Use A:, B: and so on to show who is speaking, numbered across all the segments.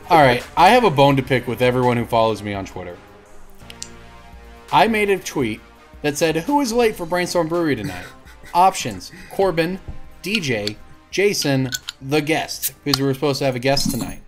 A: All right, I have a bone to pick with everyone who follows me on Twitter. I made a tweet that said, "Who is late for Brainstorm Brewery tonight?" Options: Corbin, DJ, Jason, the guest, because we were supposed to have a guest tonight.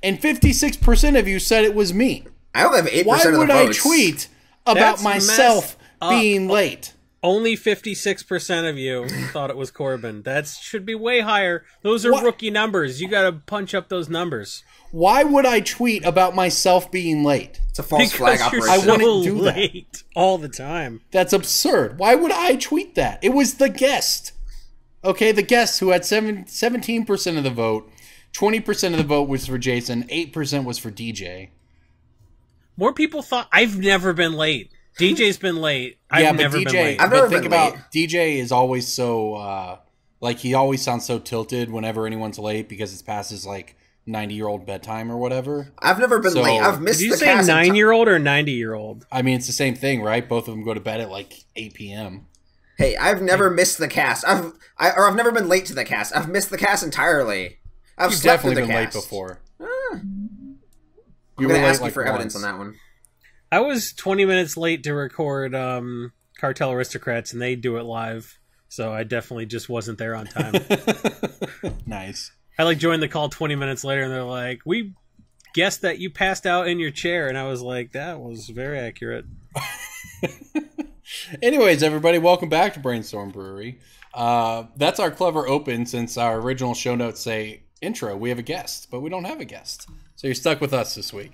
A: And 56% of you said it was me.
B: I only have 8%
A: Why
B: of the
A: would
B: votes.
A: I tweet about myself being late?
C: Only 56% of you thought it was Corbin. That should be way higher. Those are rookie numbers. You got to punch up those numbers.
A: Why would I tweet about myself being late?
B: It's a false flag operation.
C: I
A: wouldn't do
C: late
A: that
C: all the time.
A: That's absurd. Why would I tweet that? It was the guest. Okay, the guest who had 17% of the vote. 20% of the vote was for Jason. 8% was for DJ.
C: More people thought I've never been late. DJ's been late. I've never been late.
B: I've never
A: think
B: been
A: about
B: late.
A: DJ is always so like he always sounds so tilted whenever anyone's late because it's past his like 90-year-old bedtime or whatever.
B: I've never been late. I've missed the
C: Did you
B: cast.
C: say 9-year-old or 90-year-old?
A: I mean, it's the same thing, right? Both of them go to bed at like 8 p.m.
B: Hey, I've never missed the cast. I've never been late to the cast. I've missed the cast entirely. You've
A: definitely been late before.
B: I'm going to ask you for evidence on that one.
C: I was 20 minutes late to record Cartel Aristocrats, and they do it live, so I definitely just wasn't there on time.
A: Nice.
C: I like joined the call 20 minutes later, and they're like, "We guessed that you passed out in your chair," and I was like, "That was very accurate."
A: Anyways, everybody, welcome back to Brainstorm Brewery. That's our clever open since our original show notes say intro. We have a guest, but we don't have a guest, so you're stuck with us this week.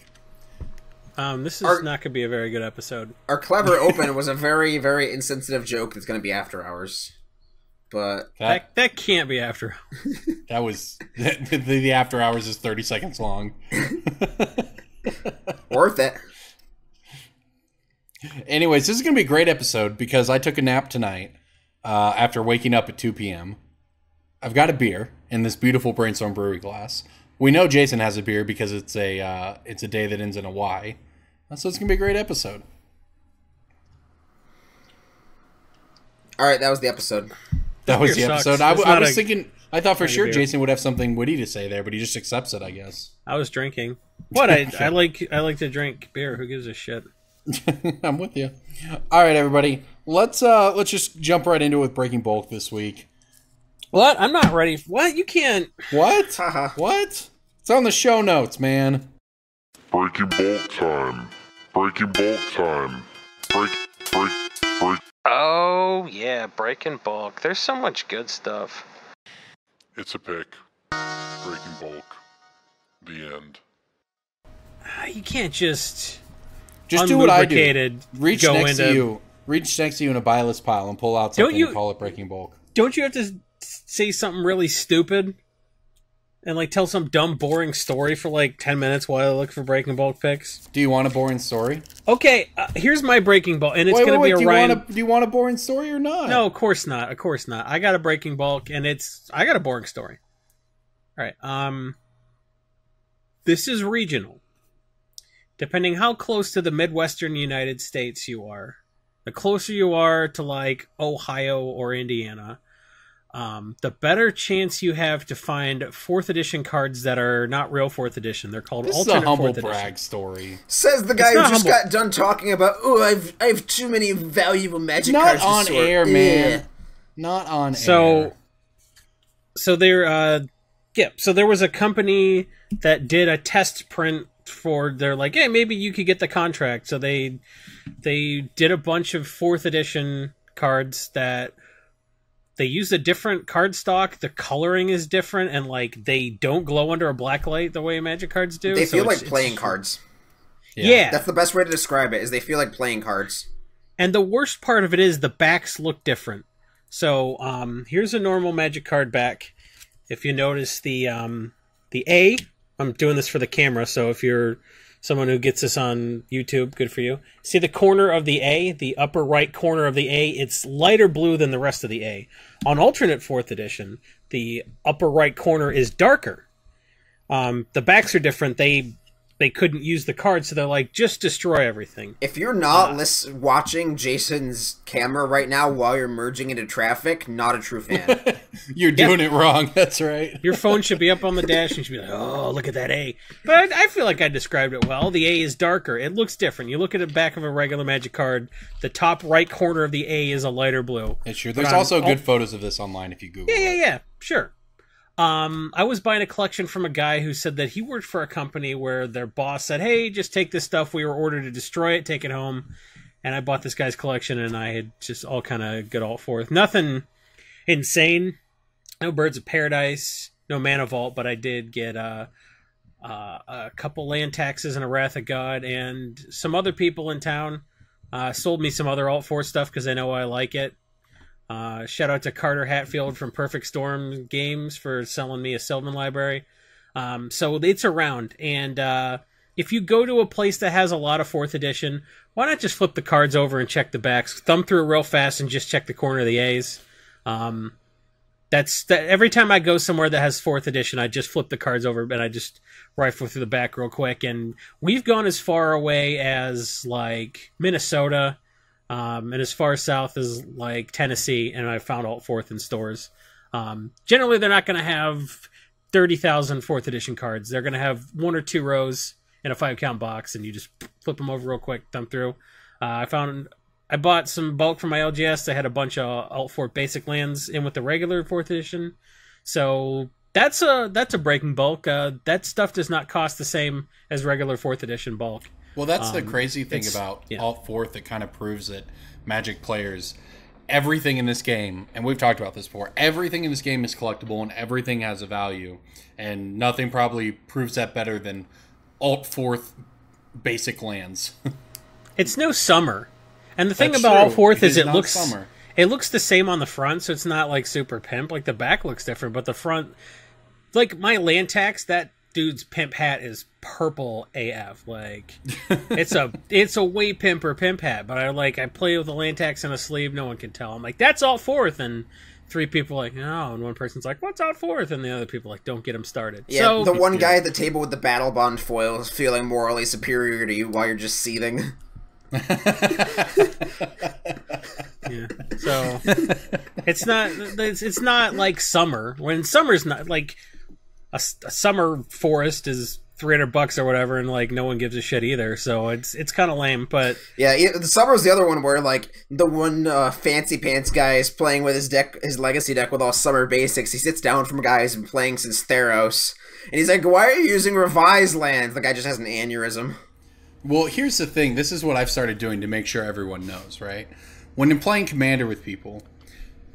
C: This is not going to be a very good episode.
B: Our clever open was a very, very insensitive joke that's going to be after hours. But
C: that can't be after.
A: That was the after hours is 30 seconds long.
B: Worth it.
A: Anyways, this is going to be a great episode because I took a nap tonight after waking up at 2 p.m. I've got a beer in this beautiful Brainstorm Brewery glass. We know Jason has a beer because it's a day that ends in a Y. So it's going to be a great episode.
B: All right, that was the episode.
A: That was the episode. I was thinking, I thought for sure
C: beer.
A: Jason would have something witty to say there, but he just accepts it, I guess.
C: I was drinking. What? I like to drink beer. Who gives a shit?
A: I'm with you. All right, everybody. Let's just jump right into it with Breaking Bulk this week.
C: What? I'm not ready. What? You can't.
A: What? What? It's on the show notes, man.
D: Breaking Bulk time. Breaking Bulk time. Break.
E: Oh, yeah, Breaking Bulk. There's so much good stuff.
D: It's a pick. Breaking Bulk. The end.
C: You can't just
A: do what I do.
C: Reach
A: next to you in a buy list pile and pull out something and call it Breaking Bulk.
C: Don't you have to say something really stupid and like tell some dumb, boring story for like 10 minutes while I look for Breaking Bulk picks?
A: Do you want a boring story?
C: Okay, here's my Breaking Bulk, and it's going to be a Ryan.
A: Do you want a boring story or not?
C: No, of course not. Of course not. I got a Breaking Bulk, and I got a boring story. All right. This is regional. Depending how close to the Midwestern United States you are, the closer you are to like Ohio or Indiana, the better chance you have to find 4th edition cards that are not real 4th edition. They're called alternate 4th edition. This is a humble
A: brag story.
B: Says the guy who just got done talking about, I have too many valuable Magic cards to sort.
A: Not on air, man. Not on air.
C: So there was a company that did a test print for, they're like, hey, maybe you could get the contract. So they did a bunch of 4th edition cards that they used a different card stock. The coloring is different, and like they don't glow under a black light the way Magic cards do.
B: They feel like playing cards.
C: Yeah.
B: That's the best way to describe it, is they feel like playing cards. And
C: the worst part of it is the backs look different. So here's a normal Magic card back. If you notice the A, I'm doing this for the camera, so if you're someone who gets this on YouTube, good for you. See the corner of the A, the upper right corner of the A, it's lighter blue than the rest of the A. On alternate 4th edition, the upper right corner is darker. The backs are different. They they couldn't use the card, so they're like, just destroy everything.
B: If you're not watching Jason's camera right now while you're merging into traffic, not a true fan.
A: You're doing it wrong. That's right.
C: Your phone should be up on the dash and you should be like, oh, look at that A. But I feel like I described it well. The A is darker. It looks different. You look at the back of a regular Magic card, the top right corner of the A is a lighter blue.
A: It's true. There's also good photos of this online if you Google it.
C: Yeah. Sure. I was buying a collection from a guy who said that he worked for a company where their boss said, hey, just take this stuff. We were ordered to destroy it. Take it home. And I bought this guy's collection, and I had just all kind of good alt forth. Nothing insane. No Birds of Paradise. No Mana Vault. But I did get a couple land taxes and a Wrath of God. And some other people in town sold me some other alt forth stuff because they know I like it. Shout out to Carter Hatfield from Perfect Storm Games for selling me a Sylvan library. So it's around. And if you go to a place that has a lot of 4th edition, why not just flip the cards over and check the backs? Thumb through real fast and just check the corner of the A's. Every time I go somewhere that has 4th edition, I just flip the cards over and I just rifle through the back real quick. And we've gone as far away as like Minnesota. And as far south as like Tennessee, and I found alt 4th in stores. Generally, they're not going to have 30,000 4th edition cards. They're going to have 1 or 2 rows in a 5-count box, and you just flip them over real quick, thumb through. I bought some bulk from my LGS. I had a bunch of alt 4 basic lands in with the regular 4th edition. So that's a breaking bulk. That stuff does not cost the same as regular 4th edition bulk.
A: Well, that's the crazy thing about alt 4th that kind of proves that Magic players, everything in this game, and we've talked about this before, everything in this game is collectible and everything has a value. And nothing probably proves that better than alt 4th basic lands. It's
C: no summer. And the thing about alt 4th is it looks the same on the front, so it's not like super pimp. Like the back looks different, but the front, like my land tax, that dude's pimp hat is purple AF. Like it's a way pimper pimp hat, but I play with a land tax and a sleeve, no one can tell. I'm like, that's alt 4th, and 3 people are like, no, and one person's like, what's alt 4th? And the other people are like, don't get him started.
B: Yeah, so, the one guy at the table with the battle bond foil is feeling morally superior to you while you're just seething.
C: Yeah. So it's not like summer. When summer's not like a summer forest is $300 or whatever, and like no one gives a shit either. So it's kind of lame. But
B: yeah, the summer's the other one where like the one fancy pants guy is playing with his legacy deck with all summer basics. He sits down from a guy who's been playing since Theros, and he's like, "Why are you using revised lands?" The guy just has an aneurysm.
A: Well, here's the thing. This is what I've started doing to make sure everyone knows, right? When I'm playing Commander with people,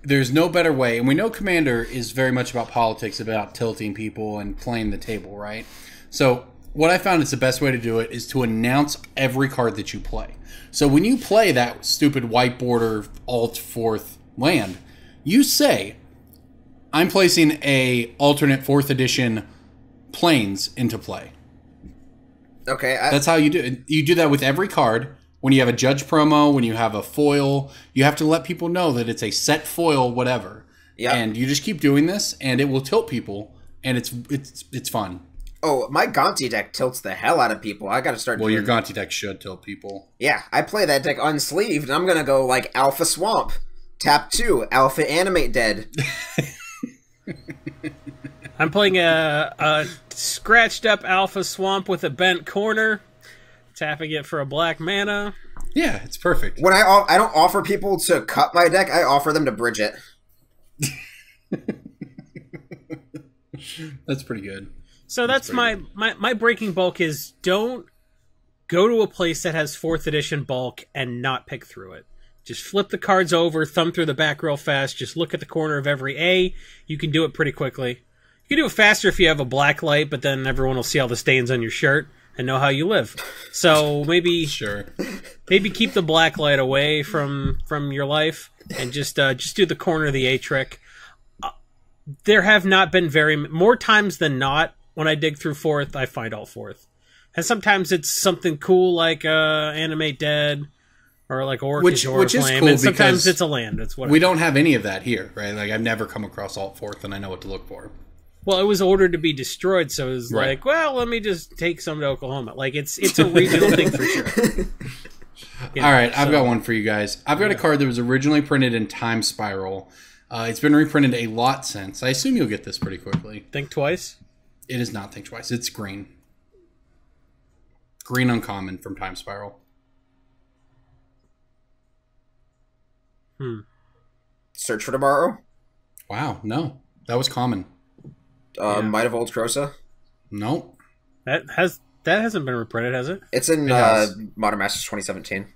A: there's no better way, and we know Commander is very much about politics, about tilting people and playing the table, right? So what I found is the best way to do it is to announce every card that you play. So when you play that stupid white border alt 4th land, you say, I'm placing a alternate 4th edition Plains into play.
B: Okay.
A: That's how you do it. You do that with every card. When you have a judge promo, when you have a foil, you have to let people know that it's a set foil, whatever. Yeah. And you just keep doing this, and it will tilt people, and it's fun.
B: Oh, my Gonti deck tilts the hell out of people. I gotta start.
A: Well, your Gonti deck should tilt people.
B: Yeah, I play that deck unsleeved, and I'm gonna go like Alpha Swamp, tap 2, Alpha Animate Dead.
C: I'm playing a scratched up Alpha Swamp with a bent corner, tapping it for a black mana.
A: Yeah, it's perfect.
B: When I don't offer people to cut my deck, I offer them to bridge it.
A: That's pretty good.
C: So that's my breaking bulk is don't go to a place that has 4th edition bulk and not pick through it. Just flip the cards over, thumb through the back real fast, just look at the corner of every A. You can do it pretty quickly. You can do it faster if you have a black light, but then everyone will see all the stains on your shirt and know how you live. So maybe maybe keep the black light away from your life and just do the corner of the A trick. There have not been more times than not when I dig through 4th, I find alt 4th. And sometimes it's something cool like Animate Dead or like Orcish
A: which is
C: Flame,
A: cool,
C: and sometimes it's a land. It's whatever.
A: We don't have any of that here, right? Like I've never come across alt 4th, and I know what to look for.
C: Well, it was ordered to be destroyed, so it was
A: Right.
C: like, well, let me just take some to Oklahoma. Like, it's a regional thing for sure.
A: All right, I've got one for you guys. I've got a card that was originally printed in Time Spiral. It's been reprinted a lot since. I assume you'll get this pretty quickly.
C: Think twice.
A: It is not Think Twice. It's green. Green uncommon from Time Spiral.
B: Search for Tomorrow.
A: Wow, no. That was common.
B: Might of Old Crosa.
A: Nope.
C: That hasn't been reprinted, has it?
B: It's in
A: has.
B: Modern Masters 2017.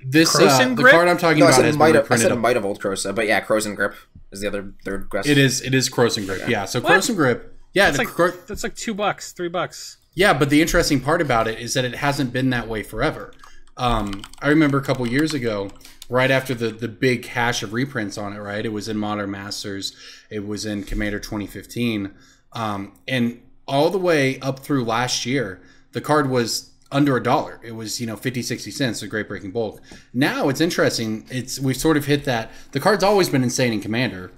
A: This
C: Croson
A: the
C: Grip?
A: card I'm talking
B: No, I
A: about
B: said
A: has
B: might
A: been
B: have, I
A: reprinted.
B: said a Might of Old Crosa, but yeah, Croson Grip is the other third guess.
A: It is Croson Grip. Yeah, so
C: What?
A: Croson Grip. Yeah,
C: That's
A: the
C: like $2, $3.
A: Yeah, but the interesting part about it is that it hasn't been that way forever. I remember a couple years ago, right after the big hash of reprints on it, right? It was in Modern Masters. It was in Commander 2015. And all the way up through last year, the card was under $1. It was, 50, 60 cents, a great breaking bulk. Now it's interesting. We've sort of hit that. The card's always been insane in Commander.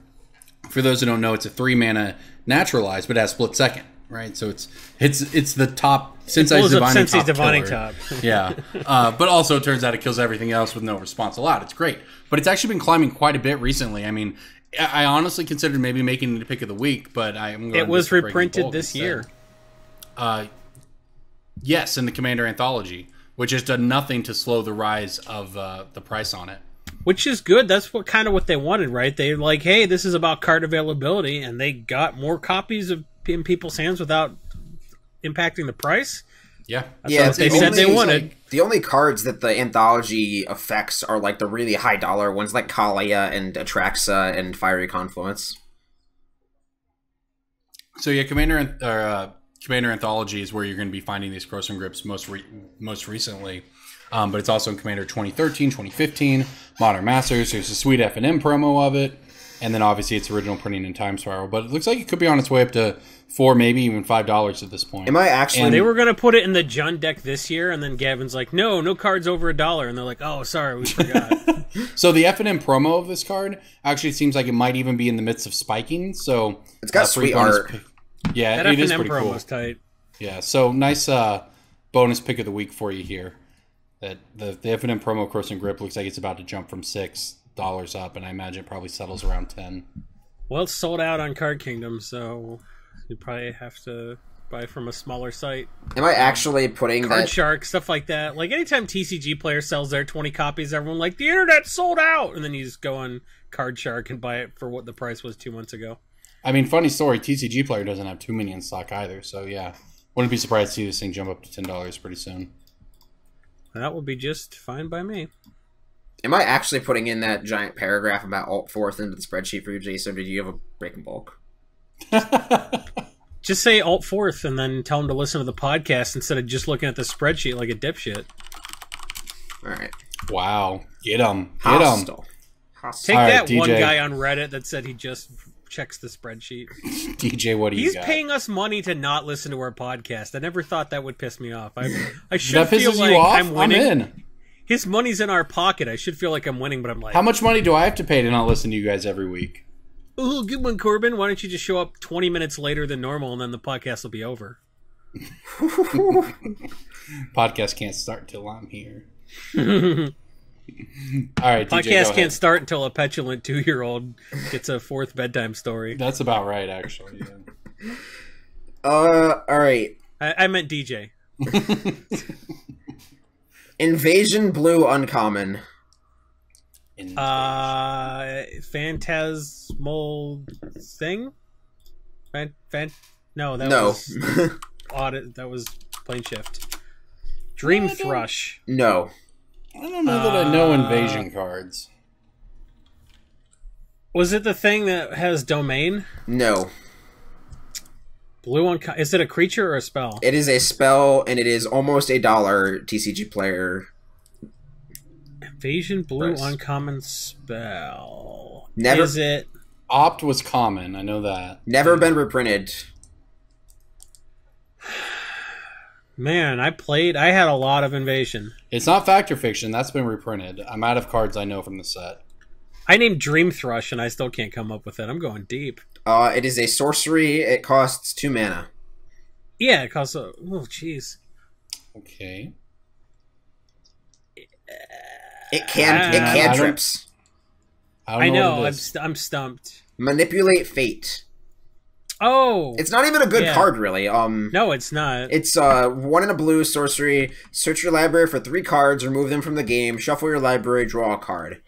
A: For those who don't know, it's a 3-mana naturalized, but it has split second, right? So it's the top Sensei's Divining top. Yeah. But also it turns out it kills everything else with no response allowed. It's great. But it's actually been climbing quite a bit recently. I mean, I honestly considered maybe making it a pick of the week, but I'm going
C: It was reprinted this year.
A: Yes, in the Commander Anthology, which has done nothing to slow the rise of the price on it.
C: Which is good. That's what they wanted, right? They're like, hey, this is about card availability, and they got more copies in people's hands without impacting the price.
A: Yeah.
C: That's what they said they wanted.
B: The only cards that the anthology affects are like the really high dollar ones like Kalia and Atraxa and Fiery Confluence.
A: So yeah, Commander Anthology is where you're going to be finding these Croson Grips most recently. But it's also in Commander 2013, 2015, Modern Masters. There's a sweet F&M promo of it. And then obviously it's original printing in Time Spiral. But it looks like it could be on its way up to $4, maybe even $5 at this point.
B: Am I actually...
C: And they were going to put it in the Jund deck this year, and then Gavin's like, no cards over $1. And they're like, oh, sorry, we forgot.
A: So the F&M promo of this card actually seems like it might even be in the midst of spiking. So
B: It's got sweet art.
A: Yeah,
C: that
A: it is
C: F&M
A: pretty cool.
C: promo's tight.
A: Yeah, so nice bonus pick of the week for you here. That the F&M promo Croson Grip looks like it's about to jump from $6 up, and I imagine it probably settles around 10.
C: Well, it's sold out on Card Kingdom, so you probably have to buy from a smaller site.
B: Am I actually putting
C: Card
B: that...
C: Shark, stuff like that. Like, anytime TCG player sells their 20 copies, everyone like, the internet's sold out! And then you just go on Card Shark and buy it for what the price was 2 months ago.
A: I mean, funny story, TCG player doesn't have too many in stock either, so yeah. Wouldn't be surprised to see this thing jump up to $10 pretty soon.
C: That would be just fine by me.
B: Am I actually putting in that giant paragraph about Alt Fourth into the spreadsheet for you, Jason? Or did you have a breaking bulk?
C: Just say Alt Fourth and then tell them to listen to the podcast instead of just looking at the spreadsheet like a dipshit.
B: Alright.
A: Wow. Get him.
B: Hostile.
C: Take
A: All right,
C: that one
A: DJ.
C: guy on Reddit that said he just checks the spreadsheet.
A: DJ, what do you
C: He's
A: got?
C: paying us money to not listen to our podcast. I never thought that would piss me off. I should
A: That
C: feel
A: pisses
C: like
A: you off?
C: I'm winning.
A: in.
C: His money's in our pocket. I should feel like I'm winning, but I'm like,
A: How much money do I have to pay to not listen to you guys every week?
C: oh, good one, Corbin. Why don't you just show up 20 minutes later than normal, and then the podcast will be over?
A: Podcast can't start till I'm here. All right, DJ, go
C: Podcast
A: ahead.
C: can't start until a petulant 2-year-old gets a 4th bedtime story.
A: That's about right, actually. Yeah.
B: Alright.
C: I meant DJ.
B: Invasion Blue Uncommon.
C: Phantasmal thing? No, that
B: No.
C: was audit. That was Plane Shift. Dream Thrush.
B: No.
A: I don't know that I know invasion cards.
C: Was it the thing that has domain?
B: No.
C: Blue is it a creature or a spell?
B: It is a spell, and it is almost $1 TCG player.
C: Invasion Blue
B: Price.
C: Uncommon spell.
B: Never-
C: Is it?
A: Opt was common, I know that.
B: Never been reprinted.
C: Man, I had a lot of Invasion.
A: It's not Fact or Fiction, that's been reprinted. I'm out of cards I know from the set.
C: I named Dream Thrush, and I still can't come up with it. I'm going deep.
B: It is a sorcery. It costs 2 mana.
C: Yeah, it costs. Oh, jeez.
A: Okay.
B: It cantrips.
C: I know. I'm stumped.
B: Manipulate Fate.
C: Oh,
B: it's not even a good card, really.
C: No, it's not.
B: It's 1 in a blue sorcery. Search your library for 3 cards, remove them from the game, shuffle your library, draw a card.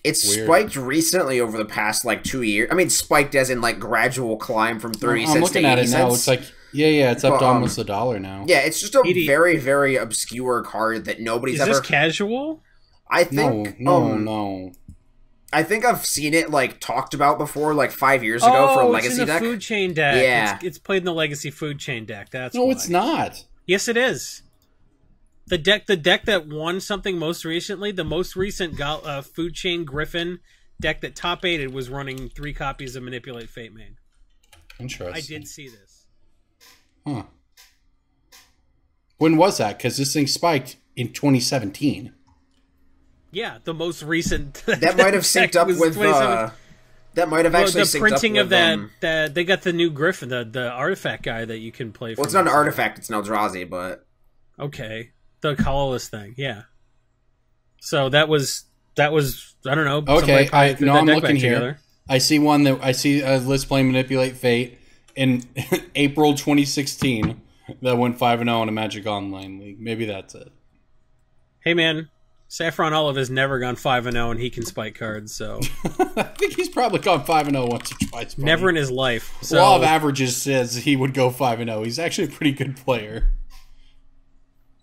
B: It's
A: Weird.
B: spiked recently over the past 2 years. I mean, spiked as in gradual climb from 30 cents to 80 cents.
A: I'm looking at it now. It's like it's up to almost $1 now.
B: Yeah, it's just a very, very obscure card that nobody's ever.
C: Is this casual?
B: I think
A: no.
B: I think I've seen it talked about before, 5 years ago for a legacy
C: it's in the
B: deck.
C: food chain deck.
B: Yeah,
C: it's played in the legacy food chain deck. That's
A: no,
C: why.
A: it's not.
C: Yes, it is. The deck that won something most recently, the most recent food chain Griffin deck that top 8'd was running 3 copies of Manipulate Fate main.
A: Interesting.
C: I did see this.
A: Huh. When was that? Because this thing spiked in 2017.
C: Yeah, the most recent.
B: That might have synced up with. That might have actually
C: the
B: synced
C: printing
B: up
C: of
B: with,
C: that. They got the new Griffin, the artifact guy that you can play.
B: Well, it's not an artifact; it's an Eldrazi, but
C: okay, the colorless thing, yeah. So that was I don't know.
A: Okay, I'm looking here. Together. I see a list playing Manipulate Fate in April 2016 that went 5-0 in a Magic Online League. Maybe that's it.
C: Hey man. Saffron Olive has never gone 5-0, and he can spike cards. So
A: I think he's probably gone 5-0 once or twice. Buddy.
C: Never in his life. So
A: Law of Averages says he would go 5-0. He's actually a pretty good player.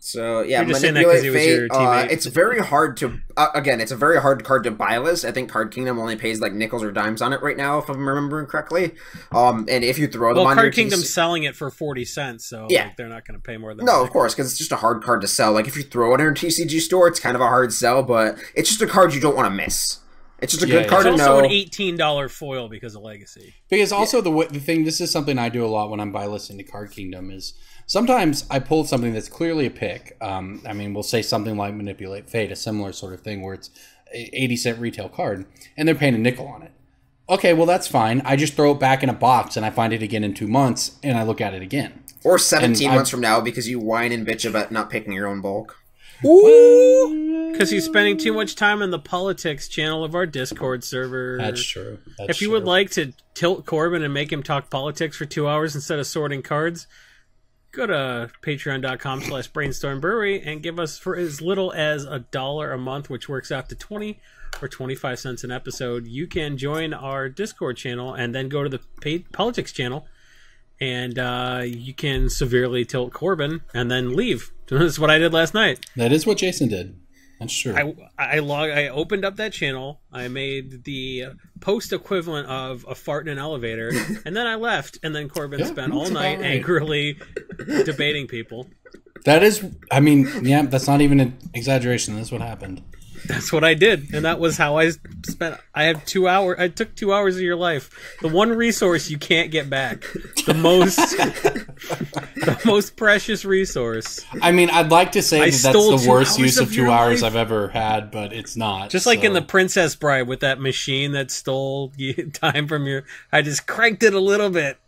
B: So yeah,
C: You're just saying that 'cause he was your teammate.
B: It's very hard to again. It's a very hard card to buy list. I think Card Kingdom only pays nickels or dimes on it right now, if I'm remembering correctly. And if you throw them on
C: Card
B: your
C: Kingdom's selling it for 40 cents, so they're not going to pay more than
B: of course, because it's just a hard card to sell. If you throw it in a TCG store, it's kind of a hard sell, but it's just a card you don't want to miss. It's just a good card to know.
C: It's also an $18 foil because of Legacy.
A: Because also the thing, this is something I do a lot when I'm buy listing to Card Kingdom is sometimes I pull something that's clearly a pick. I mean, we'll say something like Manipulate Fate, a similar sort of thing where it's a 80-cent retail card, and they're paying a nickel on it. Okay, well, that's fine. I just throw it back in a box, and I find it again in 2 months, and I look at it again.
B: Or 17 months from now because you whine and bitch about not picking your own bulk.
C: Because he's spending too much time in the politics channel of our Discord server.
A: That's true.
C: If you would like to tilt Corbin and make him talk politics for 2 hours instead of sorting cards, go to patreon.com/Brainstorm Brewery and give us for as little as $1 a month, which works out to 20 or 25 cents an episode. You can join our Discord channel and then go to the politics channel, and you can severely tilt Corbin and then leave. That's what I did last night.
A: That is what Jason did. That's true.
C: I opened up that channel. I made the post equivalent of a fart in an elevator, and then I left. And then Corbin spent all night angrily debating people.
A: That is, I mean, yeah, that's not even an exaggeration. That's what happened.
C: That's what I did, and that was how I spent. I have 2 hours. I took 2 hours of your life. The one resource you can't get back. The most precious resource.
A: I mean, I'd like to say that's the worst use of 2 hours I've ever had, but it's not.
C: Just like in The Princess Bride with that machine that stole time from your. I just cranked it a little bit.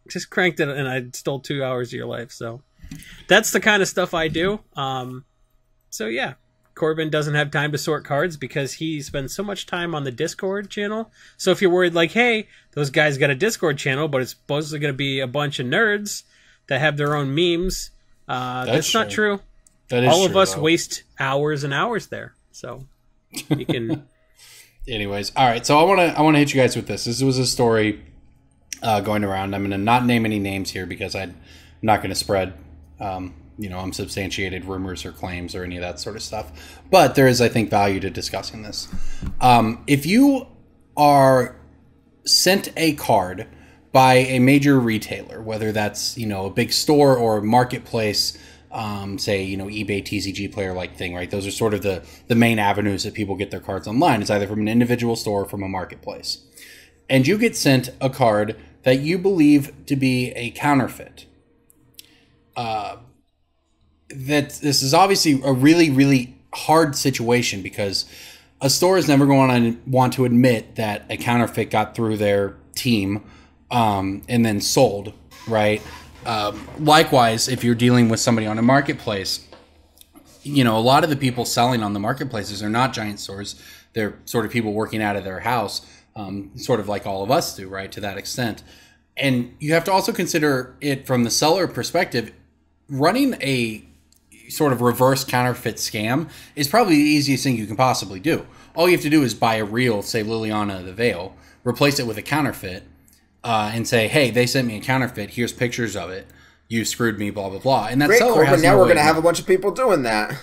C: Just cranked it, and I stole 2 hours of your life. So that's the kind of stuff I do. So yeah. Corbin doesn't have time to sort cards because he spends so much time on the Discord channel. So if you're worried hey, those guys got a Discord channel, but it's supposedly going to be a bunch of nerds that have their own memes, that's not true.
A: That is
C: all
A: true,
C: of us waste hours and hours there. So you can...
A: Anyways, all right. So I want to hit you guys with this. This was a story going around. I'm going to not name any names here because I'm not going to spread... unsubstantiated rumors or claims or any of that sort of stuff. But there is, I think, value to discussing this. If you are sent a card by a major retailer, whether that's, a big store or a marketplace, say, eBay, TCG Player like thing, right? Those are sort of the main avenues that people get their cards online. It's either from an individual store or from a marketplace. And you get sent a card that you believe to be a counterfeit. That this is obviously a really, really hard situation because a store is never going to want to admit that a counterfeit got through their team and then sold, right? Likewise, if you're dealing with somebody on a marketplace, a lot of the people selling on the marketplaces are not giant stores. They're sort of people working out of their house, sort of like all of us do, right, to that extent. And you have to also consider it from the seller perspective. Running a sort of reverse counterfeit scam is probably the easiest thing you can possibly do. All you have to do is buy a real, say, Liliana the Veil, replace it with a counterfeit, and say, hey, they sent me a counterfeit. Here's pictures of it. You screwed me, blah, blah, blah. And that
B: Great,
A: seller has
B: now
A: no
B: we're
A: way
B: going to have a bunch of people doing that.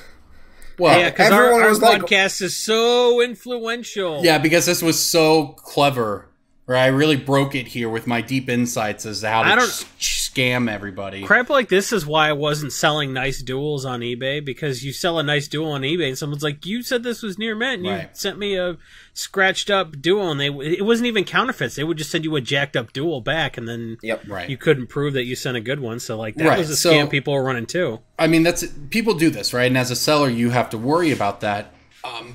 A: Well,
C: yeah, because
B: everyone
C: our
B: was like-
C: podcast is so influential.
A: Yeah, because this was so clever. Right, I really broke it here with my deep insights as to how to scam everybody.
C: Crap like this is why I wasn't selling nice duels on eBay, because you sell a nice duel on eBay and someone's like, you said this was near mint, and you sent me a scratched up duel, and it wasn't even counterfeits. They would just send you a jacked up duel back, and then you couldn't prove that you sent a good one. So like that was a scam people were running too. I
A: mean, people do this, right? And as a seller, you have to worry about that.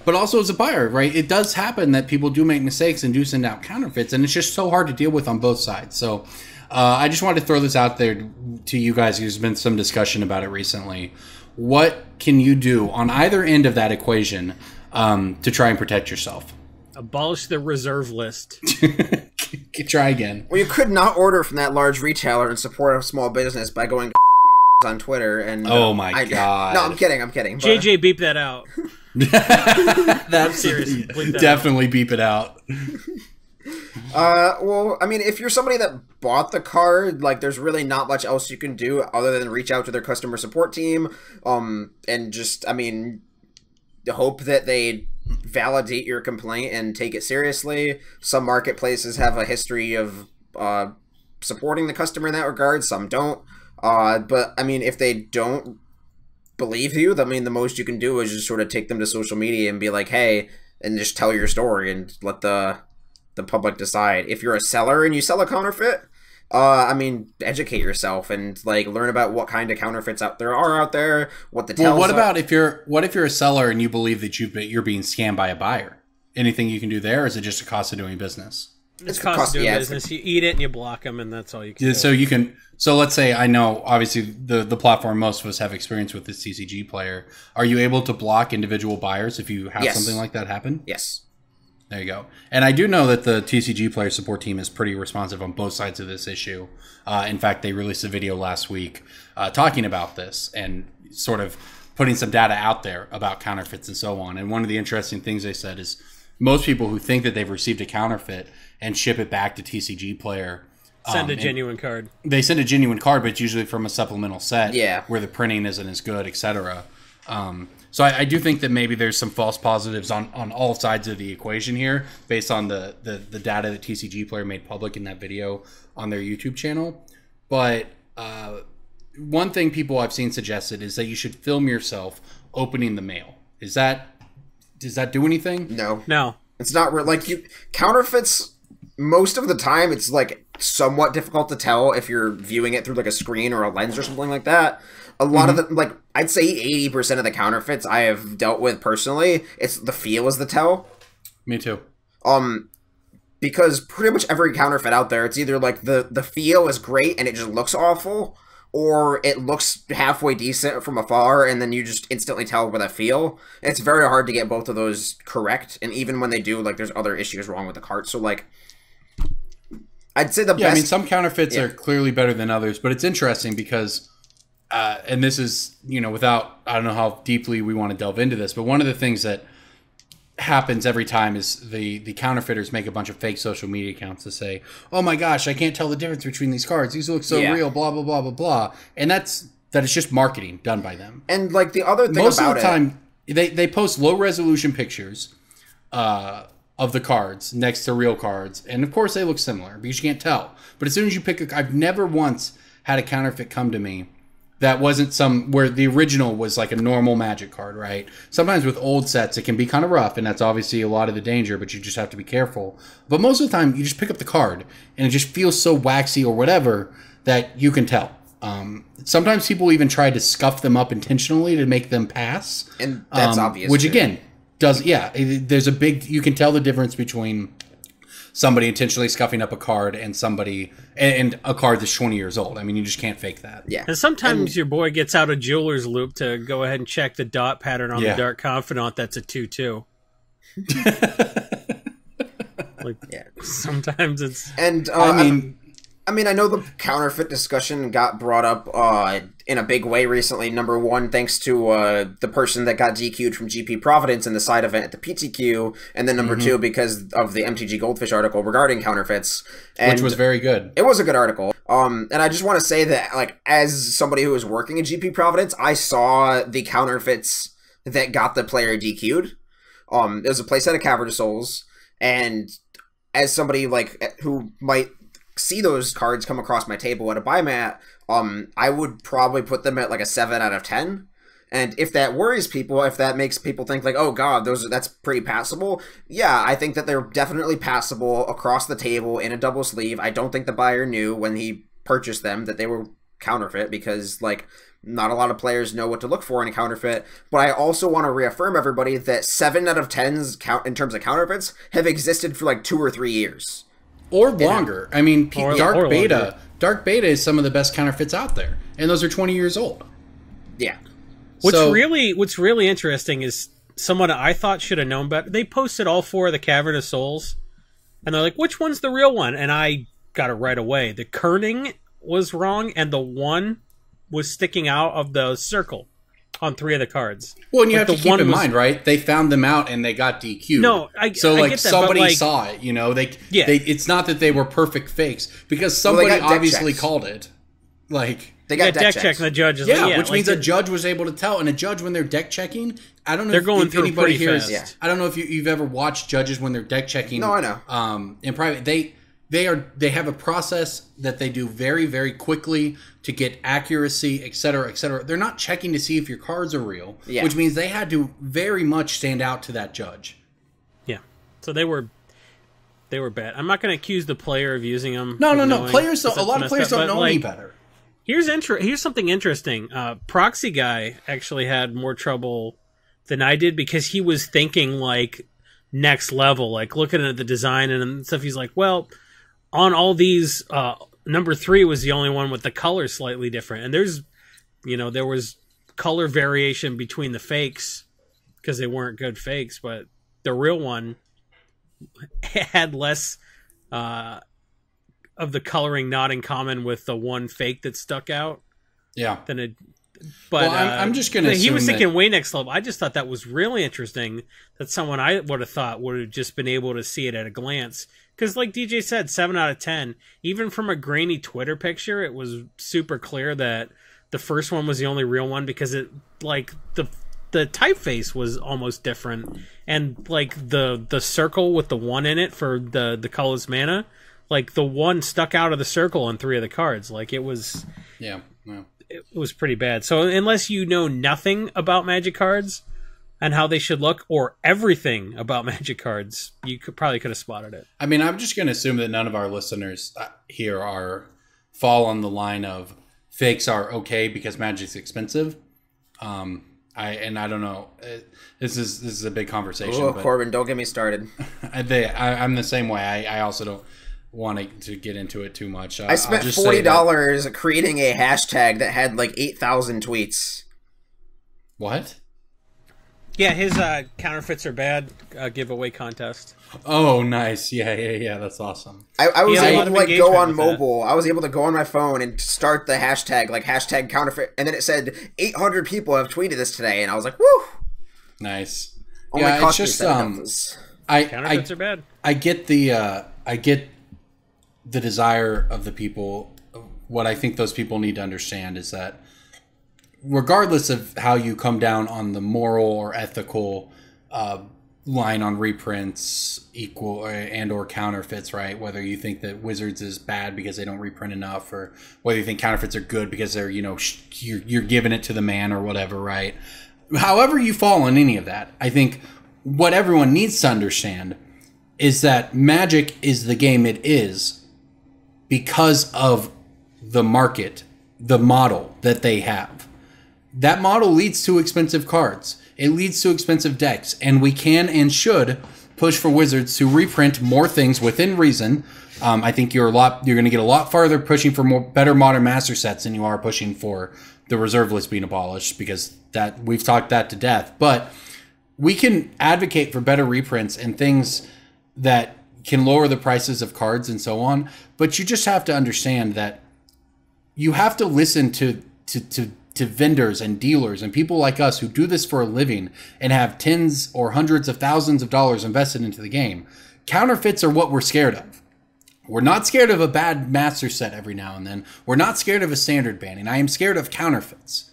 A: But also as a buyer, right? It does happen that people do make mistakes and do send out counterfeits, and it's just so hard to deal with on both sides. So I just wanted to throw this out there to you guys. There's been some discussion about it recently. What can you do on either end of that equation to try and protect yourself?
C: Abolish the reserve list.
A: Try again.
B: Well, you could not order from that large retailer and support a small business by going on Twitter and
A: oh my god.
B: No, I'm kidding. But...
C: JJ, beep that out.
A: That's
C: serious.
A: Definitely beep it out.
B: Well, I mean, if you're somebody that bought the card, like, there's really not much else you can do other than reach out to their customer support team, and just, I mean, hope that they validate your complaint and take it seriously. Some marketplaces have a history of supporting the customer in that regard. Some don't. But, I mean, if they don't believe you, I mean, the most you can do is just sort of take them to social media and be like, hey, and just tell your story and let the public decide. If you're a seller and you sell a counterfeit, I mean, educate yourself and like learn about what kind of counterfeits are out there, what the tells
A: Well, what
B: are.
A: about if you're a seller and you believe that you're being scammed by a buyer? Anything you can do there, or is it just a cost of doing business?
C: It's cost of doing business. You eat it and you block them, and that's all you can do.
A: So you can. So let's say, I know obviously the platform most of us have experience with this TCG player. Are you able to block individual buyers if you have something like that happen?
B: Yes.
A: There you go. And I do know that the TCG player support team is pretty responsive on both sides of this issue. In fact, they released a video last week talking about this and sort of putting some data out there about counterfeits and so on. And one of the interesting things they said is most people who think that they've received a counterfeit and ship it back to TCG player
C: send a genuine card.
A: They send a genuine card, but it's usually from a supplemental set where the printing isn't as good, etc. So I do think that maybe there's some false positives on all sides of the equation here based on the data that TCG Player made public in that video on their YouTube channel. But one thing people I've seen suggested is that you should film yourself opening the mail. Does that do anything?
B: No. It's not like counterfeits. Most of the time, it's like somewhat difficult to tell if you're viewing it through like a screen or a lens or something like that. A lot of the, like, I'd say 80% of the counterfeits I have dealt with personally, it's the feel is the tell.
A: Me too.
B: Because pretty much every counterfeit out there, it's either like the feel is great and it just looks awful, or it looks halfway decent from afar and then you just instantly tell with a feel. It's very hard to get both of those correct, and even when they do, like, there's other issues wrong with the cart. So, like, I'd say the best...
A: I mean, some counterfeits are clearly better than others, but it's interesting because... and this is, without, I don't know how deeply we want to delve into this, but one of the things that happens every time is the counterfeiters make a bunch of fake social media accounts to say, oh my gosh, I can't tell the difference between these cards. These look so real, blah, blah, blah, blah, blah. And that is just marketing done by them.
B: And, like, the other thing
A: most
B: about
A: of the time, they post low-resolution pictures of the cards next to real cards. And, of course, they look similar because you can't tell. But as soon as you pick I've never once had a counterfeit come to me that wasn't where the original was like a normal Magic card, right? Sometimes with old sets, it can be kind of rough, and that's obviously a lot of the danger, but you just have to be careful. But most of the time, you just pick up the card, and it just feels so waxy or whatever that you can tell. Sometimes people even try to scuff them up intentionally to make them pass.
B: And that's obvious.
A: Which, again, there's a big, you can tell the difference between somebody intentionally scuffing up a card and somebody and a card that's 20 years old. I mean, you just can't fake that.
B: Yeah.
C: And sometimes your boy gets out a jeweler's loop to go ahead and check the dot pattern on the Dark Confidant that's a 2/2. Sometimes it's...
B: And, I mean, I know the counterfeit discussion got brought up in a big way recently. Number one, thanks to the person that got DQ'd from GP Providence in the side event at the PTQ, and then number two, because of the MTG Goldfish article regarding counterfeits,
A: which was very good.
B: It was a good article. And I just want to say that, like, as somebody who was working at GP Providence, I saw the counterfeits that got the player DQ'd. It was a playset of Cavern of Souls, and as somebody like who might see those cards come across my table at a buy mat, I would probably put them at like a 7 out of 10. And if that worries people, if that makes people think like, oh god, that's pretty passable, yeah, I think that they're definitely passable across the table in a double sleeve. I don't think the buyer knew when he purchased them that they were counterfeit, because like not a lot of players know what to look for in a counterfeit. But I also want to reaffirm everybody that 7 out of 10s in terms of counterfeits have existed for like 2 or 3 years.
A: Or longer. I mean, Dark Beta is some of the best counterfeits out there, and those are 20 years old.
B: Yeah.
C: What's really interesting is someone I thought should have known better. They posted all 4 of the Cavern of Souls, and they're like, "Which one's the real one?" And I got it right away. The kerning was wrong, and the 1 was sticking out of the circle on 3 of the cards.
A: Well, and you have to keep in mind, right? They found them out and they got DQ'd.
C: No, I get that,
A: somebody saw it, you know. It's not that they were perfect fakes, because somebody obviously called it. Like,
B: they got
C: deck check, and the judge is
A: which means a judge was able to tell. And a judge, when they're deck checking, I don't know.
C: They're going through
A: anybody
C: pretty
A: here
C: fast.
A: I don't know if you've ever watched judges when they're deck checking.
B: No, I know.
A: In private, they have a process that they do very, very quickly to get accuracy, et cetera, et cetera. They're not checking to see if your cards are real, which means they had to very much stand out to that judge.
C: Yeah, so they were bad. I'm not going to accuse the player of using them.
A: No. Players, a lot of players don't know any better.
C: Here's something interesting. Proxy Guy actually had more trouble than I did, because he was thinking like next level, like looking at the design and stuff. He's like, well, on all these, number 3 was the only one with the color slightly different. And there was color variation between the fakes because they weren't good fakes, but the real one had less of the coloring not in common with the one fake that stuck out.
A: Yeah.
C: Than it. But
A: I'm just going to assume
C: he was thinking way next level. I just thought that was really interesting that someone I would have thought would have just been able to see it at a glance. Because like DJ said, 7 out of 10, even from a grainy Twitter picture, it was super clear that the first one was the only real one, because it like the typeface was almost different, and like the circle with the 1 in it for the colorless mana, like the 1 stuck out of the circle on 3 of the cards. Like it was it was pretty bad. So unless you know nothing about Magic cards and how they should look, or everything about Magic cards, you probably could have spotted it.
A: I mean, I'm just going to assume that none of our listeners here fall on the line of fakes are okay because Magic's expensive. I don't know. This is a big conversation.
B: Oh, Corbin, don't get me started.
A: I'm the same way. I also don't want to get into it too much.
B: I spent $40 creating a hashtag that had like 8,000 tweets.
A: What?
C: Yeah, his counterfeits are bad giveaway contest.
A: Oh, nice. Yeah. That's awesome.
B: I was able to like go on mobile. I was able to go on my phone and start the hashtag, like hashtag counterfeit, and then it said 800 people have tweeted this today, and I was like, woo!
A: Nice.
B: Only
A: it's just
C: counterfeits are bad.
A: I get the desire of the people. What I think those people need to understand is that regardless of how you come down on the moral or ethical line on reprints, equal or counterfeits, right? Whether you think that Wizards is bad because they don't reprint enough, or whether you think counterfeits are good because they're you're giving it to the man or whatever, right? However you fall on any of that, I think what everyone needs to understand is that Magic is the game it is because of the market, the model that they have. that model leads to expensive cards. It leads to expensive decks, and we can and should push for Wizards to reprint more things within reason. I think you're going to get a lot farther pushing for better Modern Master sets than you are pushing for the reserve list being abolished, because that we've talked that to death. But we can advocate for better reprints and things that can lower the prices of cards and so on. But you just have to understand that you have to listen to vendors and dealers and people like us who do this for a living and have tens or hundreds of thousands of dollars invested into the game. Counterfeits are what we're scared of. We're not scared of a bad master set every now and then. We're not scared of a standard banning. I am scared of counterfeits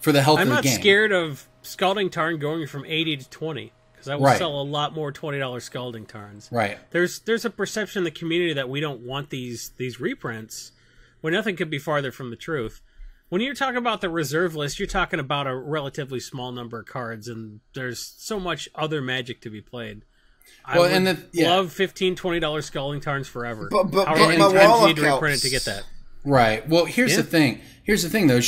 A: for the health of the game.
C: I'm not scared of Scalding Tarn going from 80 to 20, because I will sell a lot more $20 Scalding Tarns.
A: Right.
C: There's a perception in the community that we don't want these reprints, when nothing could be farther from the truth. When you're talking about the reserve list, you're talking about a relatively small number of cards, and there's so much other Magic to be played. I would love $15, $20 Scalding Tarns forever. However many times you need to reprint it to get that.
A: Right. Well, here's the thing. Here's the thing, though.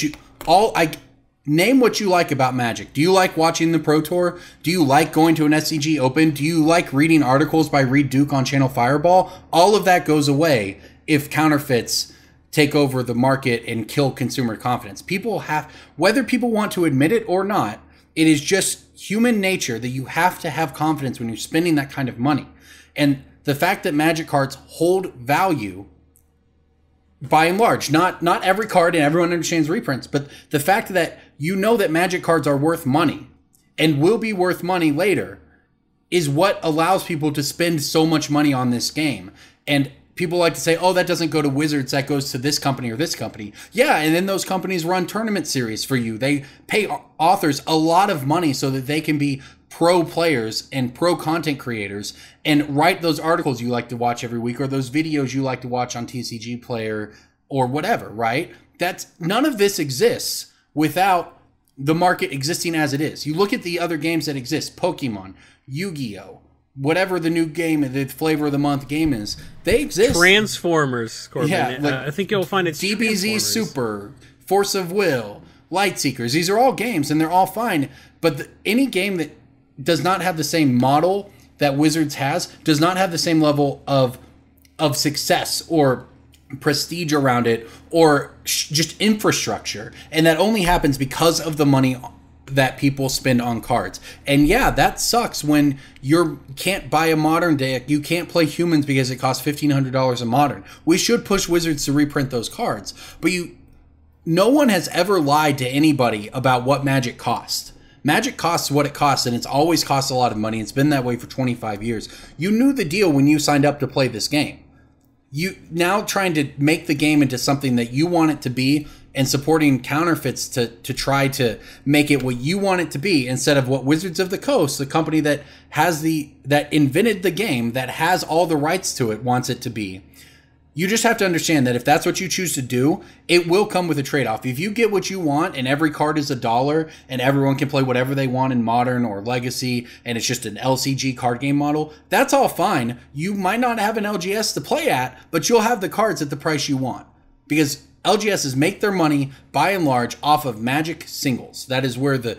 A: Name what you like about Magic. Do you like watching the Pro Tour? Do you like going to an SCG Open? Do you like reading articles by Reed Duke on Channel Fireball? All of that goes away if counterfeits take over the market and kill consumer confidence. Whether people want to admit it or not, it is just human nature that you have to have confidence when you're spending that kind of money. And the fact that Magic cards hold value, by and large, not every card, and everyone understands reprints, but the fact that you know that Magic cards are worth money and will be worth money later is what allows people to spend so much money on this game. And people like to say, oh, that doesn't go to Wizards, that goes to this company or this company. Yeah, and then those companies run tournament series for you. They pay authors a lot of money so that they can be pro players and pro content creators and write those articles you like to watch every week, or those videos you like to watch on TCG Player or whatever, right? None of this exists without the market existing as it is. You look at the other games that exist, Pokemon, Yu-Gi-Oh!, whatever the new game, the flavor of the month game is, they exist.
C: Transformers, Corbin.
A: Yeah, like
C: I think you'll find it's
A: DBZ Super, Force of Will, Lightseekers. These are all games, and they're all fine. But any game that does not have the same model that Wizards has, does not have the same level of success or prestige around it, or just infrastructure. And that only happens because of the money that people spend on cards. And yeah, that sucks when you can't buy a modern deck, you can't play humans because it costs $1,500 a modern. We should push Wizards to reprint those cards. But no one has ever lied to anybody about what Magic costs. Magic costs what it costs, and it's always cost a lot of money. It's been that way for 25 years. You knew the deal when you signed up to play this game. You now trying to make the game into something that you want it to be, and supporting counterfeits to try to make it what you want it to be, instead of what Wizards of the Coast, the company that invented the game, that has all the rights to it, wants it to be. You just have to understand that if that's what you choose to do, it will come with a trade-off. If you get what you want and every card is $1 and everyone can play whatever they want in Modern or Legacy, and it's just an LCG card game model, that's all fine. You might not have an LGS to play at, but you'll have the cards at the price you want. Because LGSs make their money, by and large, off of Magic singles. That is where the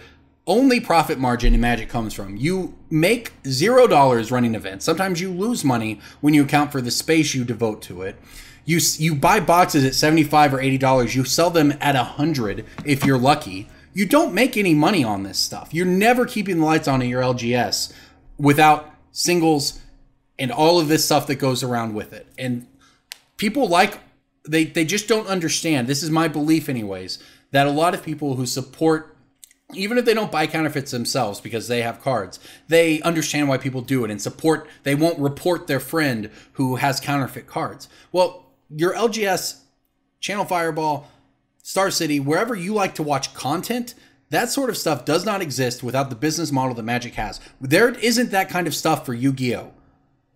A: only profit margin in Magic comes from. You make $0 running events. Sometimes you lose money when you account for the space you devote to it. You buy boxes at $75 or $80. You sell them at $100 if you're lucky. You don't make any money on this stuff. You're never keeping the lights on at your LGS without singles and all of this stuff that goes around with it. And people they just don't understand. This is my belief anyways, that a lot of people who support, even if they don't buy counterfeits themselves because they have cards, they understand why people do it and support. They won't report their friend who has counterfeit cards. Well, your LGS, Channel Fireball, Star City, wherever you like to watch content, that sort of stuff does not exist without the business model that Magic has. There isn't that kind of stuff for Yu-Gi-Oh!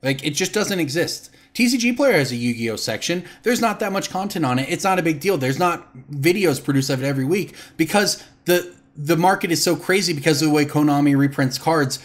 A: Like, it just doesn't exist. TCG Player has a Yu-Gi-Oh! Section. There's not that much content on it. It's not a big deal. There's not videos produced of it every week because the market is so crazy because of the way Konami reprints cards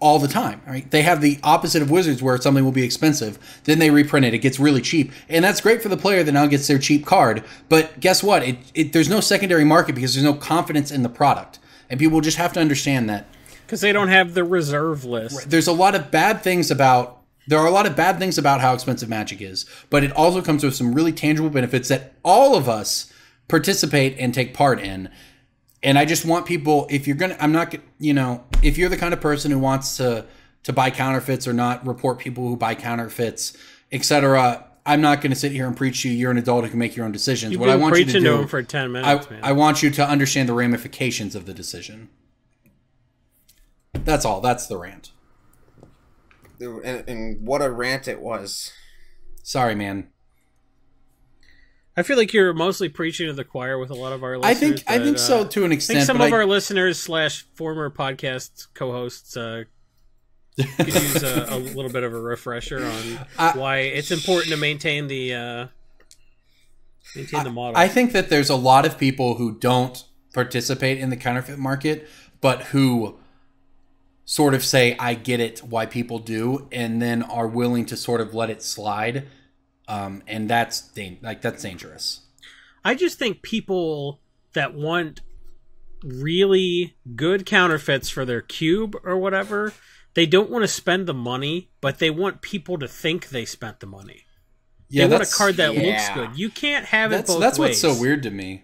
A: all the time, right? They have the opposite of Wizards where something will be expensive, then they reprint it, it gets really cheap, and that's great for the player that now gets their cheap card. But guess what? There's no secondary market because there's no confidence in the product, and people just have to understand that
C: because they don't have the reserve list.
A: There are a lot of bad things about how expensive Magic is, but it also comes with some really tangible benefits that all of us participate and take part in. And I just want people, if you're gonna, if you're the kind of person who wants to buy counterfeits or not report people who buy counterfeits, etc., I'm not going to sit here and preach to you. You're an adult who can make your own decisions.
C: What I want you to do, him for 10 minutes, man.
A: I want you to understand the ramifications of the decision. That's all. That's the rant.
B: And what a rant it was.
A: Sorry, man.
C: I feel like you're mostly preaching to the choir with a lot of our listeners.
A: I think so to an extent.
C: I think some of our listeners / former podcast co-hosts could use a little bit of a refresher on why it's important to maintain the model.
A: I think that there's a lot of people who don't participate in the counterfeit market, but who sort of say, I get it why people do, and then are willing to sort of let it slide. And that's dangerous.
C: I just think people that want really good counterfeits for their cube or whatever, they don't want to spend the money, but they want people to think they spent the money.
A: Yeah,
C: they want a card that looks good. You can't have it both ways.
A: That's what's so weird to me.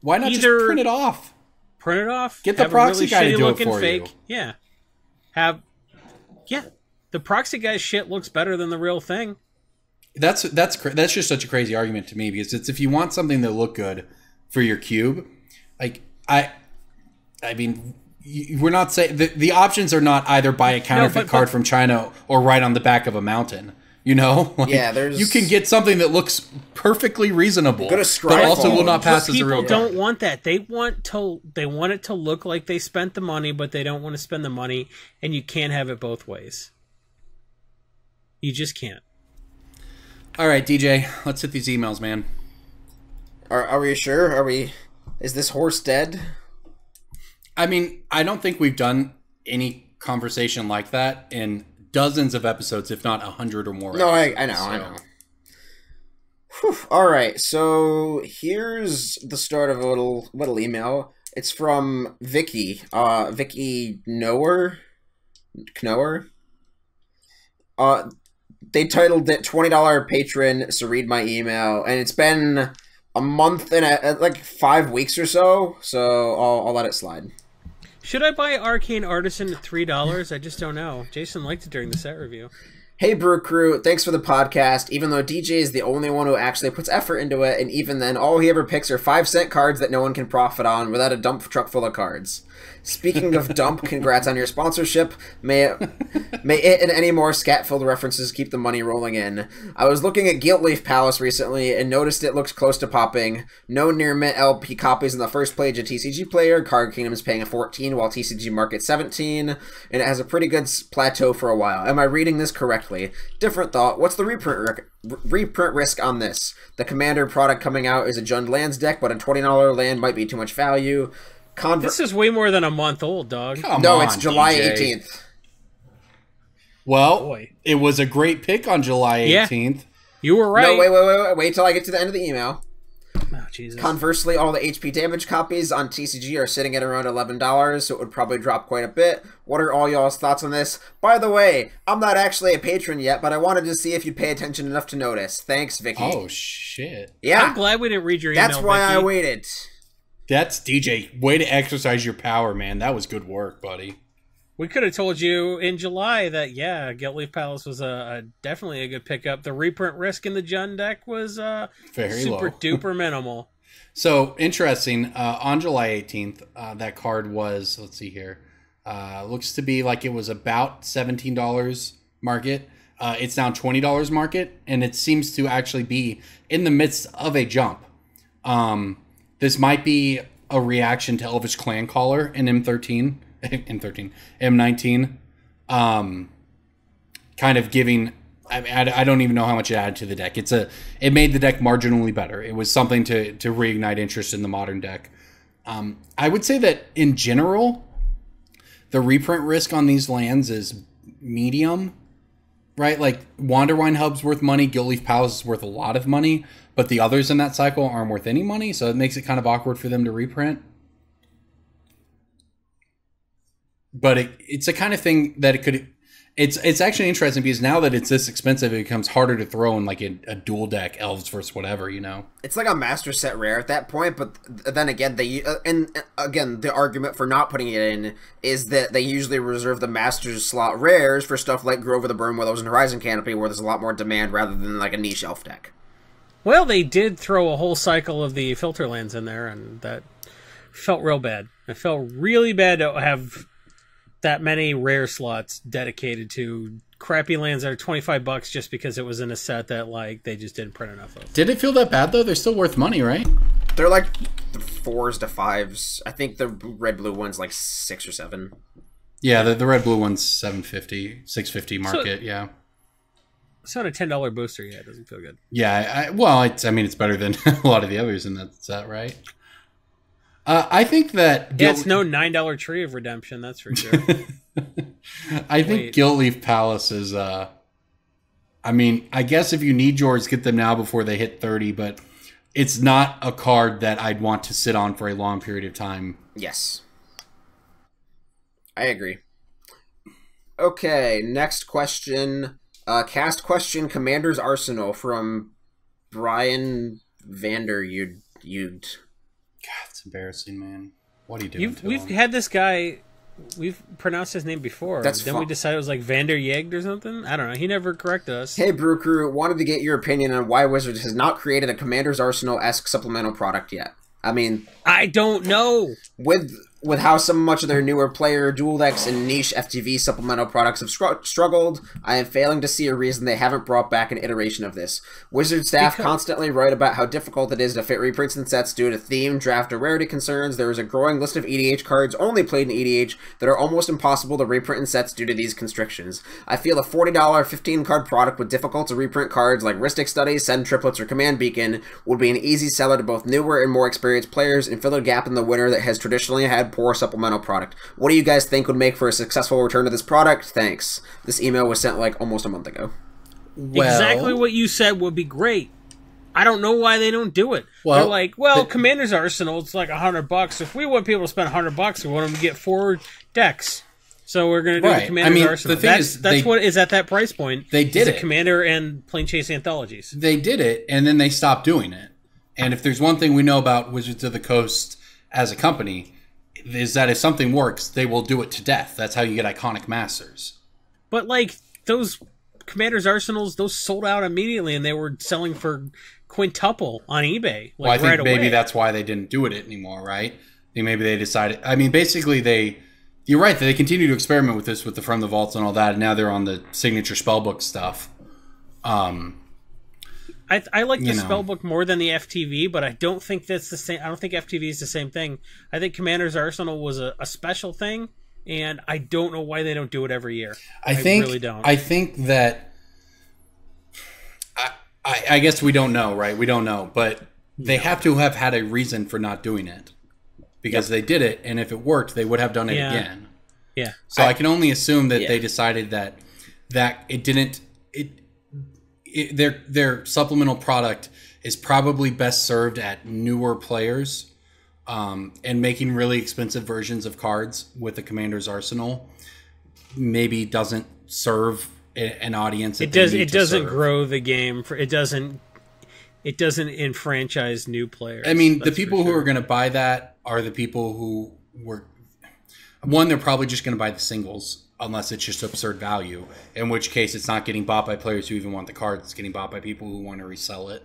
A: Why not just print it off?
C: Print it off.
A: Get the proxy guy to do it for you.
C: Yeah. The proxy guy's shit looks better than the real thing.
A: That's just such a crazy argument to me, because it's, if you want something that look good for your cube, like I mean, we're not saying the options are not either buy a counterfeit card from China or write on the back of a mountain. You know, like, you can get something that looks perfectly reasonable, but also will not pass as a real card.
C: People don't want that. They want it to look like they spent the money, but they don't want to spend the money, and you can't have it both ways. You just can't.
A: All right, DJ, let's hit these emails, man.
B: Are we sure? Is this horse dead?
A: I mean, I don't think we've done any conversation like that in dozens of episodes, if not 100 or more.
B: No, I know. Whew. All right, so here's the start of a little email. It's from Vicky. Vicky Knower. They titled it $20 Patron, so read my email, and it's been a month and like 5 weeks or so I'll let it slide.
C: Should I buy Arcane Artisan at $3? I just don't know. Jason liked it during the set review.
B: Hey, Brew Crew, thanks for the podcast. Even though DJ is the only one who actually puts effort into it, and even then, all he ever picks are 5-cent cards that no one can profit on without a dump truck full of cards. Speaking of dump, congrats on your sponsorship. May it and any more scat-filled references keep the money rolling in. I was looking at Guiltleaf Palace recently and noticed it looks close to popping. No near-mint LP copies in the first page of TCG Player. Card Kingdom is paying a 14 while TCG Market's 17, and it has a pretty good plateau for a while. Am I reading this correctly? Different thought. What's the reprint risk on this? The Commander product coming out is a Jund Lands deck, but a $20 land might be too much value.
C: This is way more than a month old, dog.
B: No, it's July 18th.
A: Well, it was a great pick on July 18th.
C: Yeah, you were right.
B: No, wait till I get to the end of the email.
C: Oh, Jesus.
B: Conversely, all the HP damage copies on TCG are sitting at around $11, so it would probably drop quite a bit. What are all y'all's thoughts on this? By the way, I'm not actually a patron yet, but I wanted to see if you'd pay attention enough to notice. Thanks, Vicky.
A: Oh, shit.
B: Yeah.
C: I'm glad we didn't read your email,
B: That's why
C: Vicky.
B: I waited.
A: That's DJ. Way to exercise your power, man. That was good work, buddy.
C: We could have told you in July that, Guiltleaf Palace was definitely a good pickup. The reprint risk in the Jund deck was
A: very
C: super
A: low.
C: duper minimal.
A: So, interesting. On July 18th, that card was, let's see here, looks to be like it was about $17 market. It's now $20 market, and it seems to actually be in the midst of a jump. This might be a reaction to Elvish Clan Caller in M19, kind of giving. I don't even know how much it added to the deck. It made the deck marginally better. It was something to reignite interest in the modern deck. I would say that in general, the reprint risk on these lands is medium, right? Like Wanderwine Hub's worth money, Guildleaf Palace is worth a lot of money, but the others in that cycle aren't worth any money, so it makes it kind of awkward for them to reprint. But it's a kind of thing that it could... It's actually interesting because now that it's this expensive, it becomes harder to throw in like a dual deck elves versus whatever, you know.
B: It's like a master set rare at that point, but then again, the argument for not putting it in is that they usually reserve the master's slot rares for stuff like Grove of the Burn Willows and Horizon Canopy, where there's a lot more demand rather than like a niche elf deck.
C: Well, they did throw a whole cycle of the filter lands in there, and that felt real bad. It felt really bad to have that many rare slots dedicated to crappy lands that are $25 just because it was in a set that like they just didn't print enough of.
A: Did it feel that bad though? They're still worth money, right?
B: They're like the 4s to 5s. I think the red-blue one's like 6 or 7.
A: Yeah, the red-blue one's $750, $650 market. Yeah.
C: So on a $10 booster, yeah, it doesn't feel good.
A: Yeah, it's better than a lot of the others in that set, right? I think that...
C: it's no $9 Tree of Redemption, that's for sure.
A: I think Guildleaf Palace is... I guess if you need yours, get them now before they hit 30, but it's not a card that I'd want to sit on for a long period of time.
B: Yes. I agree. Okay, next question. Cast question, Commander's Arsenal from Brian Vander You'd.
A: God, it's embarrassing, man. What are you doing?
C: We've had this guy. We've pronounced his name before. Then we decided it was like Vander Yegd or something. I don't know. He never corrected us.
B: Hey, Brew Crew, wanted to get your opinion on why Wizards has not created a Commander's Arsenal-esque supplemental product yet. I mean,
C: I don't know.
B: With how much of their newer player dual decks and niche FTV supplemental products have struggled, I am failing to see a reason they haven't brought back an iteration of this. Wizard staff constantly write about how difficult it is to fit reprints and sets due to theme, draft, or rarity concerns. There is a growing list of EDH cards only played in EDH that are almost impossible to reprint in sets due to these constrictions. I feel a $40 15-card product with difficult to reprint cards like Rhystic Study, Send Triplets, or Command Beacon would be an easy seller to both newer and more experienced players and fill a gap in the winter that has traditionally had poor supplemental product. What do you guys think would make for a successful return to this product? Thanks. This email was sent like almost a month ago.
C: Well, exactly what you said would be great. I don't know why they don't do it. Well, they're like, Commander's Arsenal, it's like $100. If we want people to spend $100, we want them to get 4 decks. So we're going to do the Commander's Arsenal. That's what is at that price point.
A: They did it.
C: Commander and Plane Chase Anthologies.
A: They did it, and then they stopped doing it. And if there's one thing we know about Wizards of the Coast as a company, is that if something works, they will do it to death. That's how you get iconic masters.
C: But like those Commander's Arsenals, those sold out immediately, and they were selling for quintuple on eBay.
A: Well, I think maybe that's why they didn't do it anymore, right? I think maybe they decided. I mean, basically, you're right. They continue to experiment with this with the From the Vaults and all that, and now they're on the signature spellbook stuff.
C: I like the spellbook more than the FTV, but I don't think that's the same. I don't think FTV is the same thing. I think Commander's Arsenal was a special thing, and I don't know why they don't do it every year. I really don't.
A: I think that I guess we don't know, right? We don't know, but they have to have had a reason for not doing it because they did it, and if it worked, they would have done it again.
C: Yeah.
A: So I can only assume that they decided that it didn't. Their supplemental product is probably best served at newer players, and making really expensive versions of cards with the Commander's Arsenal maybe doesn't serve an audience. It
C: doesn't grow the game. It doesn't enfranchise new players.
A: I mean, the people who are going to buy that are the people who were. One, they're probably just going to buy the singles. Unless it's just absurd value, in which case it's not getting bought by players who even want the cards. It's getting bought by people who want to resell it.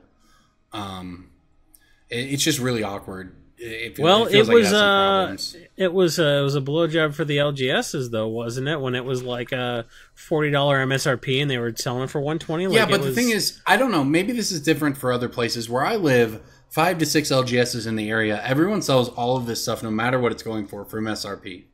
A: It's just really awkward. It was a blowjob for the LGSs though, wasn't it? When it was like a $40 MSRP and they were selling it for $120. Yeah, but the thing is, I don't know. Maybe this is different for other places. Where I live, 5 to 6 LGSs in the area. Everyone sells all of this stuff, no matter what it's going for MSRP.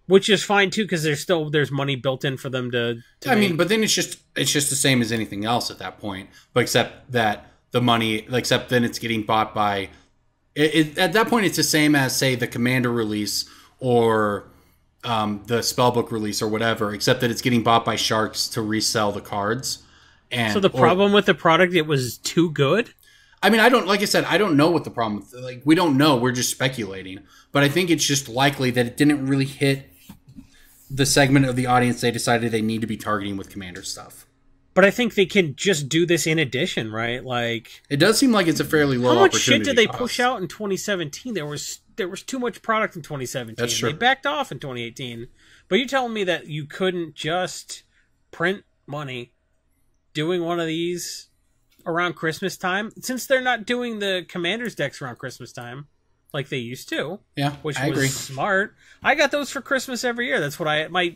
C: Which is fine too, because there's money built in for them to
A: I mean, but then it's just the same as anything else at that point, but except that the money, except then it's getting bought by. At that point, it's the same as say the Commander release or the spellbook release or whatever, except that it's getting bought by sharks to resell the cards. And
C: so the problem with the product, it was too good?
A: I mean, I don't know what the problem with, like, we don't know. We're just speculating. But I think it's just likely that it didn't really hit the segment of the audience they decided they need to be targeting with Commander stuff.
C: But I think they can just do this in addition, right? Like,
A: it does seem like it's a fairly low
C: how much
A: opportunity
C: shit did they
A: cost.
C: push out in 2017? There was too much product in 2017.
A: That's true.
C: They backed off in 2018. But you're telling me that you couldn't just print money doing one of these around Christmas time? Since they're not doing the Commander's decks around Christmas time like they used to.
A: Yeah,
C: which
A: I
C: was
A: agree.
C: smart. I got those for Christmas every year. That's what my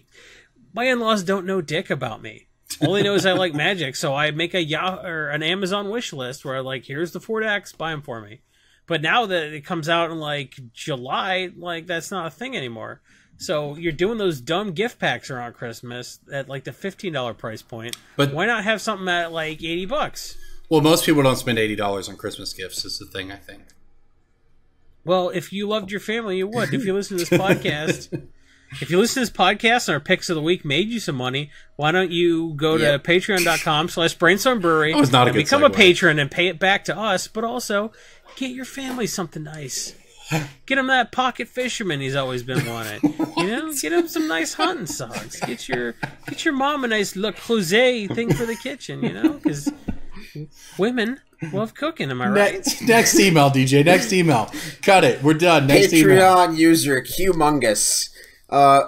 C: in-laws don't know dick about me. All they know is I like Magic, so I make an Amazon wish list where like, here's the 4 decks, buy them for me. But now that it comes out in like July, like that's not a thing anymore. So you're doing those dumb gift packs around Christmas at like the $15 price point.
A: But
C: why not have something at like $80?
A: Well, most people don't spend $80 on Christmas gifts is the thing, I think.
C: Well, if you loved your family, you would. If you listen to this podcast... If you listen to this podcast and our picks of the week made you some money, why don't you go to patreon.com/Brainstorm Brewery
A: That was not a
C: and
A: good
C: become a
A: segue.
C: patron and pay it back to us, but also get your family something nice. Get him that pocket fisherman he's always been wanting. You know, get him some nice hunting socks. Get your mom a nice Le Creuset thing for the kitchen, you know, because women love cooking, am I right?
A: Next email, DJ. Next email. Cut it. We're done. Next email.
B: Patreon user Qmungus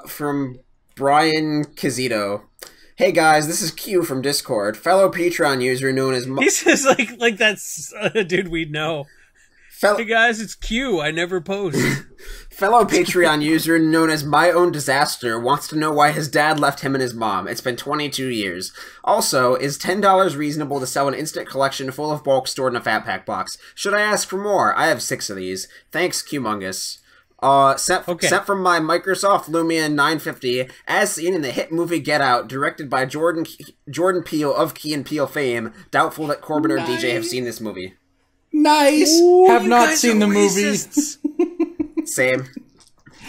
B: from Brian Kizito. Hey guys, this is Q from Discord, fellow Patreon user known as...
C: He says like that's a dude we know. Hey guys, it's Q. I never post.
B: Fellow Patreon user known as My Own Disaster wants to know why his dad left him and his mom. It's been 22 years. Also, is $10 reasonable to sell an instant collection full of bulk stored in a Fat Pack box? Should I ask for more? I have 6 of these. Thanks, Qmungus. Sent from my Microsoft Lumia 950, as seen in the hit movie Get Out, directed by Jordan Peele of Key and Peele fame. Doubtful that Corbin or DJ have seen this movie.
A: Nice.
C: Ooh,
A: have
C: you
A: not
C: guys
A: seen
C: are
A: the
C: racists.
A: movie.
B: Same.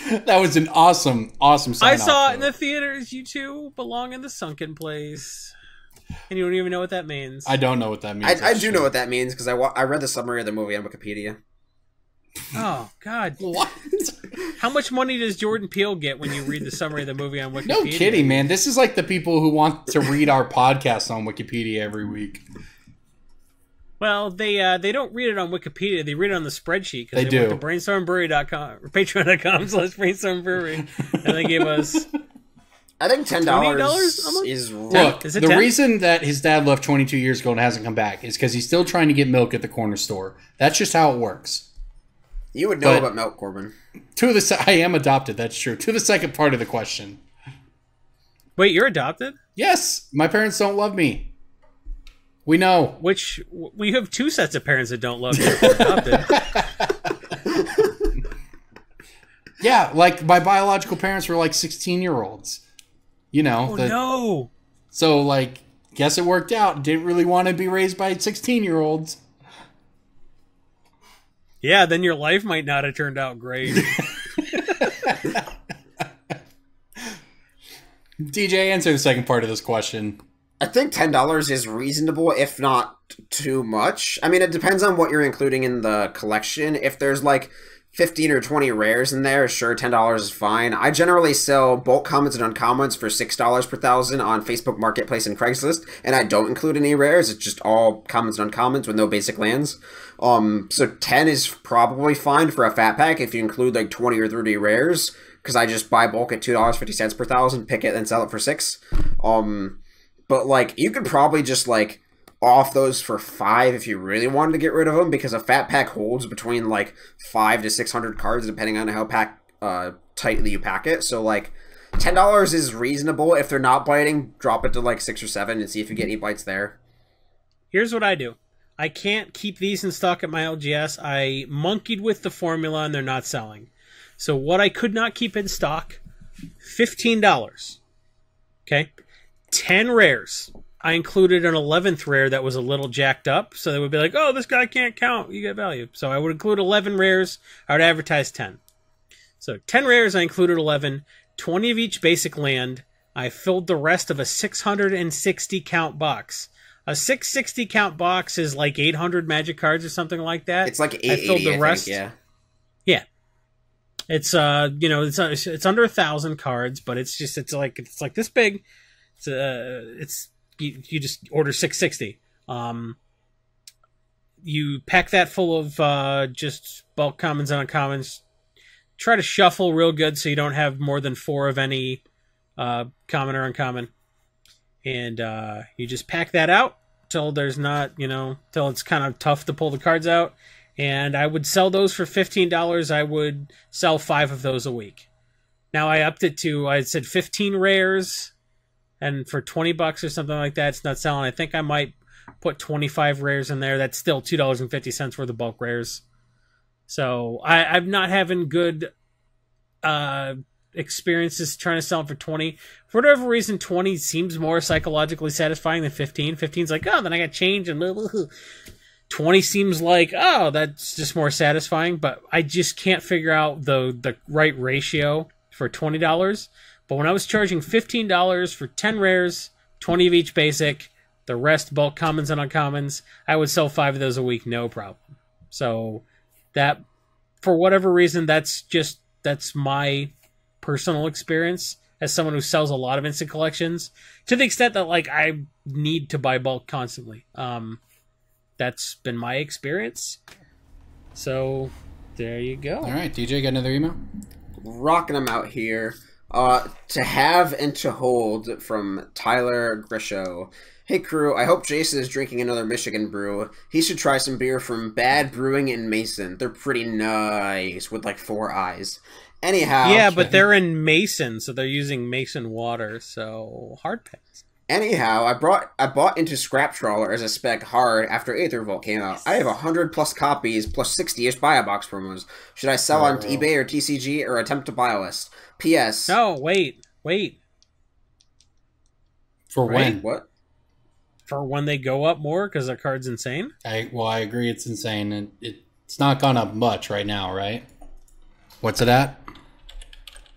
A: That was an awesome sign
C: I saw it in the theaters. You two belong in the sunken place. And you don't even know what that means.
A: I don't know what that means.
B: I do know what that means because I read the summary of the movie on Wikipedia.
C: Oh, God.
A: What?
C: How much money does Jordan Peele get when you read the summary of the movie on Wikipedia?
A: No kidding, man. This is like the people who want to read our podcast on Wikipedia every week.
C: Well, they don't read it on Wikipedia. They read it on the spreadsheet.
A: They do.
C: Went to brainstormbrewery.com or patreon.com/brainstormbrewery. And they gave us...
B: I think $10
C: $20 a month?
B: is...
A: Look,
C: Is it
A: the
C: 10?
A: reason that his dad left 22 years ago and hasn't come back is because he's still trying to get milk at the corner store. That's just how it works.
B: You would know
A: But-
B: about milk, Corbin.
A: I am adopted, that's true. To the second part of the question.
C: Wait, you're adopted?
A: Yes, my parents don't love me. We know.
C: Which, we have 2 sets of parents that don't love you if you're adopted.
A: Yeah, like my biological parents were like 16-year-olds. You know.
C: Oh, no.
A: So, like, guess it worked out. Didn't really want to be raised by 16-year-olds.
C: Yeah, then your life might not have turned out great.
A: DJ, answer the second part of this question.
B: I think $10 is reasonable, if not too much. I mean, it depends on what you're including in the collection. If there's like 15 or 20 rares in there, sure, $10 is fine. I generally sell bulk commons and uncommons for $6 per thousand on Facebook Marketplace and Craigslist, and I don't include any rares. It's just all commons and uncommons with no basic lands. So 10 is probably fine for a fat pack if you include like 20 or 30 rares, because I just buy bulk at $2.50 per thousand, pick it, and sell it for $6. But like, you could probably just like off those for $5 if you really wanted to get rid of them, because a fat pack holds between like 500 to 600 cards depending on how tightly you pack it. So like $10 is reasonable. If they're not biting, drop it to like 6 or 7 and see if you get any bites there.
C: Here's what I do. I can't keep these in stock at my LGS. I monkeyed with the formula and they're not selling. So what I could not keep in stock, $15. Okay? 10 rares. I included an 11th rare that was a little jacked up, so they would be like, oh, this guy can't count, you get value. So I would include 11 rares, I would advertise 10. So 10 rares, I included 11. 20 of each basic land. I filled the rest of a 660 count box. A 660 count box is like 800 Magic cards or something like that.
B: It's like 880, I think, yeah.
C: Yeah. It's it's under 1,000 cards, but it's like this big. It's you just order 660. You pack that full of just bulk commons and uncommons. Try to shuffle real good so you don't have more than 4 of any common or uncommon. And you just pack that out till there's not, till it's kind of tough to pull the cards out. And I would sell those for $15. I would sell 5 of those a week. Now I upped it to, I said 15 rares, and for $20 or something like that, it's not selling. I think I might put 25 rares in there. That's still $2.50 worth of bulk rares. So I'm not having good experiences trying to sell them for 20. For whatever reason, 20 seems more psychologically satisfying than 15. 15's like, oh, then I got change, and 20 seems like, oh, that's just more satisfying, but I just can't figure out the right ratio for $20. But when I was charging $15 for 10 rares, 20 of each basic, the rest bulk commons and uncommons, I would sell 5 of those a week, no problem. So that, for whatever reason, that's my personal experience as someone who sells a lot of instant collections, to the extent that like I need to buy bulk constantly. That's been my experience. So there you go.
A: All right, DJ, got another email?
B: Rocking them out here. To have and to hold from Tyler Grisho. Hey crew, I hope Jason is drinking another Michigan brew. He should try some beer from Bad Brewing in Mason. They're pretty nice with like 4 eyes. Anyhow.
C: Yeah, but they're in Mason, so they're using Mason water, so hard pass.
B: Anyhow, I bought into Scrap Trawler as a spec hard after Aether Vault came out. I have 100 plus copies plus 60-ish buy a box promos. Should I sell on eBay or TCG or attempt to buy a list? P.S.
C: No, wait.
A: For when?
B: What?
C: For when they go up more because the card's insane?
A: I agree it's insane, and it's not gone up much right now, right? What's it at?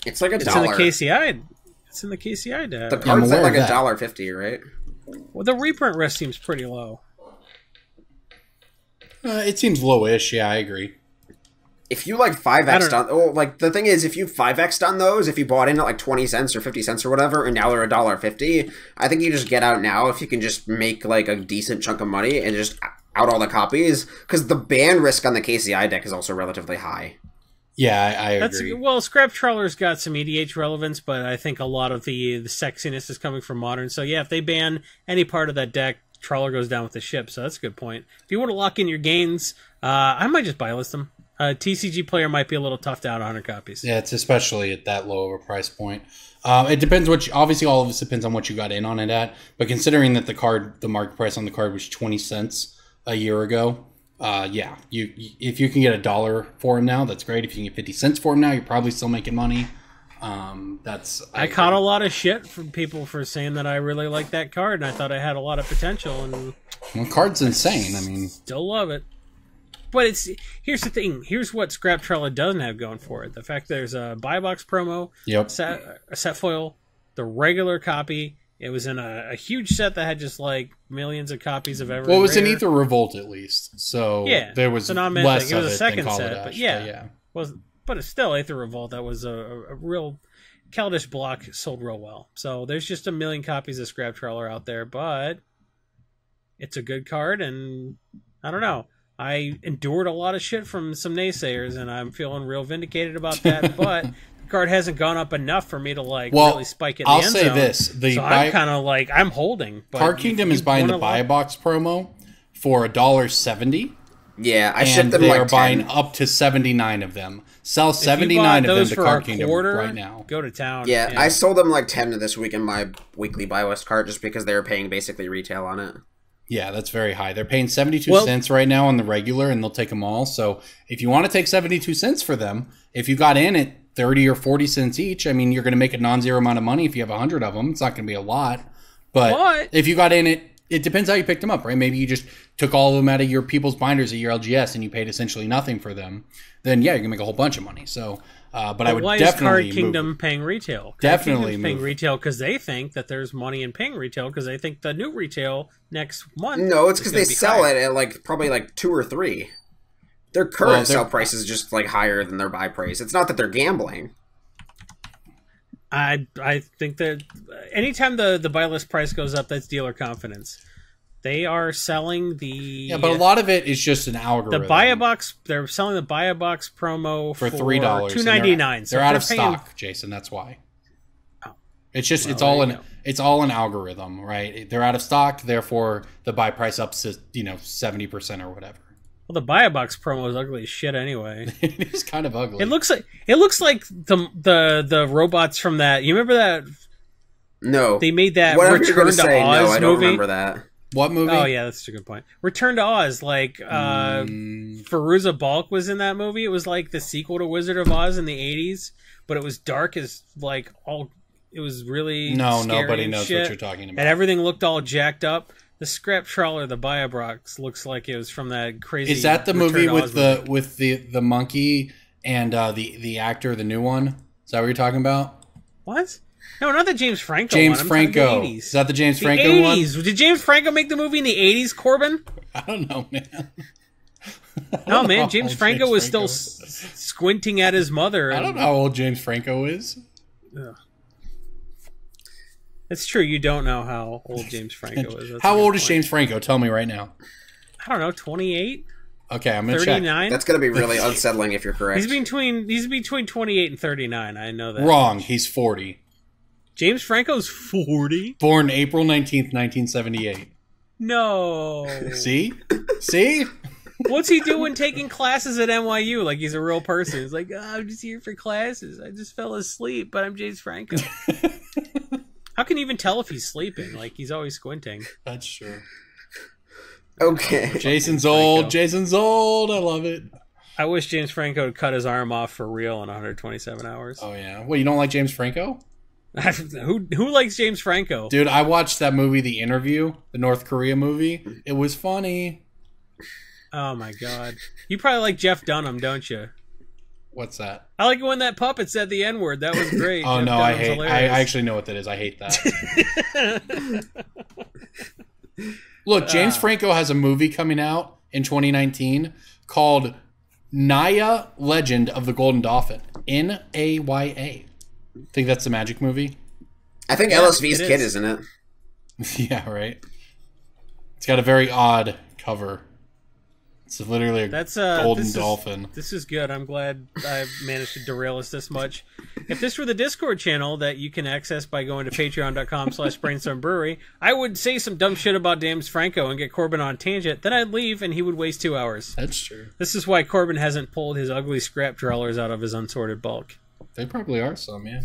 B: It's like $1.
C: It's in the KCI. It's in the KCI deck.
B: The card's at like $1.50, right?
C: Well, the reprint risk seems pretty low.
A: It seems lowish. Yeah, I agree.
B: If you like 5x'd on, the thing is, if you 5x'd on those, if you bought in at like 20 cents or 50 cents or whatever, and now they're $1.50, I think you just get out now if you can just make like a decent chunk of money and just out all the copies, because the ban risk on the KCI deck is also relatively high.
A: Yeah, I agree.
C: Well, Scrap Trawler's got some EDH relevance, but I think a lot of the sexiness is coming from Modern. So yeah, if they ban any part of that deck, Trawler goes down with the ship. So that's a good point. If you want to lock in your gains, I might just buy list them. TCG player might be a little tough to out 100 copies.
A: Yeah, it's especially at that low of a price point. It depends obviously all of this depends on what you got in on it at, but considering that the market price on the card was 20 cents a year ago, yeah, if you can get $1 for him now, that's great. If you can get 50 cents for him now, you're probably still making money. I
C: caught a lot of shit from people for saying that I really like that card, and I thought I had a lot of potential. And
A: the card's insane. I mean,
C: still love it. But here's the thing. Here's what Scrap Trawler doesn't have going for it. The fact there's a buy box promo, a set foil, the regular copy. It was in a huge set that had just like millions of copies of every.
A: Well, it was an Aether Revolt at least, so
C: yeah,
A: there was less of it. It was a second set,
C: but yeah, but it's still Aether Revolt. That was a real Kaladesh block, sold real well. So there's just a million copies of Scrap Trawler out there, but it's a good card, and I don't know. I endured a lot of shit from some naysayers, and I'm feeling real vindicated about that. But the card hasn't gone up enough for me to really spike it in the end zone.
A: I'll say this:
C: I'm kind of like I'm holding. But
A: Card Kingdom is buying the buy box promo for $1.70.
B: Yeah, I shipped them
A: they
B: like
A: are
B: 10.
A: buying up to 79 of them. Sell 79 of them to Card Kingdom right now.
C: Go to town.
B: Yeah, I sold them like 10 this week in my weekly buy list cart just because they were paying basically retail on it.
A: Yeah, that's very high. They're paying 72 cents right now on the regular, and they'll take them all. So if you want to take 72 cents for them, if you got in at 30 or 40 cents each, I mean, you're going to make a non-zero amount of money if you have 100 of them. It's not going to be a lot. But if you got in it depends how you picked them up, right? Maybe you just took all of them out of your people's binders at your LGS and you paid essentially nothing for them. Then, yeah, you're going to make a whole bunch of money. So But I would
C: why
A: definitely
C: is Card Kingdom paying retail?
A: Definitely
C: paying retail because they think that there's money in paying retail because they think the new retail next month.
B: No, it's because they sell
C: higher.
B: it at like probably like 2 or 3. Their current sell price is just like higher than their buy price. It's not that they're gambling.
C: I think that anytime the buy list price goes up, that's dealer confidence. They are selling the
A: but a lot of it is just an algorithm.
C: The buy a box. They're selling the buy a box promo
A: for $3,
C: $2.99.
A: They're out of stock, Jason. That's why.
C: Oh.
A: It's just it's all an algorithm, right? They're out of stock, therefore the buy price up to 70% or whatever.
C: Well, the buy a box promo is ugly as shit anyway.
A: It is kind of ugly.
C: It looks like the robots from that. You remember that?
B: No,
C: they made that
B: Return
C: to Oz
B: no, I don't
C: movie.
B: Remember that?
A: What movie?
C: Oh yeah, that's a good point. Return to Oz, like Fairuza Balk was in that movie. It was like the sequel to Wizard of Oz in the '80s, but it was dark as like all. It was really scary
A: nobody knows
C: shit,
A: what you're talking about.
C: and everything looked all jacked up. The scrap trawler, the Buy-A-Box, looks like it was from that crazy.
A: Is that the
C: Return
A: movie
C: to
A: with
C: Oz
A: the monkey and the actor, the new one? Is that what you're talking about?
C: What? No, not the James Franco
A: James
C: one.
A: Franco. Is that the James Franco one?
C: Did James Franco make the movie in the 80s, Corbin?
A: I don't know, man.
C: No, man. James Franco was still squinting at his mother.
A: I don't know how old James Franco is.
C: Ugh. It's true. You don't know how old James Franco is.
A: How old is James Franco? Tell me right now.
C: I don't know. 28?
A: Okay, I'm going to
C: 39?
A: check.
B: That's going to be really unsettling if you're correct.
C: He's between 28 and 39. I know that.
A: Wrong. He's 40.
C: James Franco's 40?
A: Born April 19th, 1978.
C: No.
A: See? See?
C: What's he doing taking classes at NYU like he's a real person? He's like, I'm just here for classes. I just fell asleep, but I'm James Franco. How can you even tell if he's sleeping? Like, he's always squinting.
A: That's true.
B: Okay.
A: Jason's old. Jason's old. I love it.
C: I wish James Franco would cut his arm off for real in 127 hours.
A: Oh, yeah. Well, you don't like James Franco?
C: Who likes James Franco?
A: Dude, I watched that movie, The Interview, the North Korea movie. It was funny.
C: Oh, my God. You probably like Jeff Dunham, don't you?
A: What's that?
C: I like it when that puppet said the N-word. That was great.
A: Oh,
C: Jeff
A: no,
C: Dunham's
A: I actually know what that is. I hate that. Look, James Franco has a movie coming out in 2019 called Naya Legend of the Golden Dolphin. Naya. Think that's the magic movie?
B: I think LSV's kid is in it.
A: Yeah, right. It's got a very odd cover. It's literally a golden dolphin.
C: This is good. I'm glad I managed to derail us this much. If this were the Discord channel that you can access by going to patreon.com/Brainstorm Brewery, I would say some dumb shit about James Franco and get Corbin on a tangent. Then I'd leave and he would waste 2 hours.
A: That's true.
C: This is why Corbin hasn't pulled his ugly scrap drawlers out of his unsorted bulk.
A: They probably are some, yeah.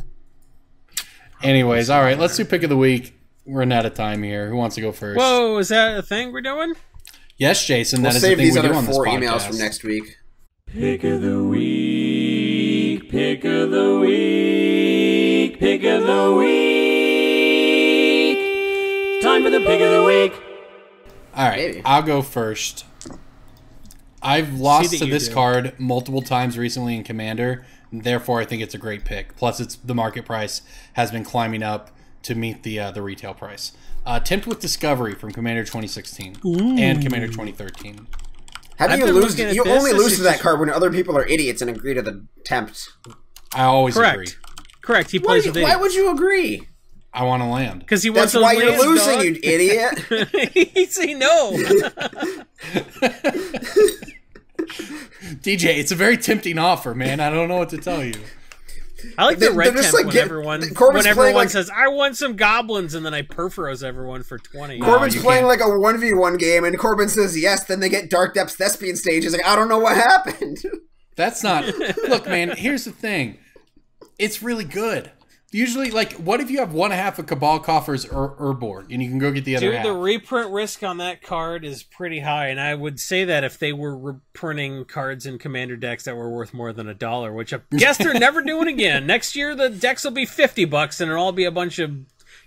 A: Anyways, all right, let's do pick of the week. We're running out of time here. Who wants to go first?
C: Whoa, is that a thing we're doing?
A: Yes, Jason,
B: we'll
A: that is
B: save
A: the thing
B: these
A: we
B: other
A: do on this
B: 4
A: podcast.
B: emails from next week.
F: Pick of the week, pick of the week, pick of the week. Time for the pick of the week.
A: All right,
B: Maybe.
A: I'll go first. I've lost to this card multiple times recently in Commander, and therefore I think it's a great pick. Plus, the market price has been climbing up to meet the retail price. Tempt with Discovery from Commander 2016 and Commander 2013.
B: How do you lose? You only lose to that card when other people are idiots and agree to the tempt.
A: I always agree.
C: Correct. He plays with idiots.
B: Why would you agree?
A: I want to land.
C: Because he wants
B: That's why you're losing,
C: dog.
B: you idiot.
C: He'd say no.
A: DJ, it's a very tempting offer, man. I don't know what to tell you.
C: I like the red temp when everyone says, I want some goblins, and then I perforos everyone for 20.
B: Corbin's playing like a 1v1 game, and Corbin says yes, then they get Dark Depths Thespian stage. He's like, I don't know what happened.
A: That's not... Look, man, here's the thing. It's really good. Usually, like, what if you have one half of Cabal Coffers or board, and you can go get the other half?
C: The reprint risk on that card is pretty high, and I would say that if they were reprinting cards in Commander decks that were worth more than $1, which I guess they're never doing again. Next year, the decks will be $50, and it'll all be a bunch of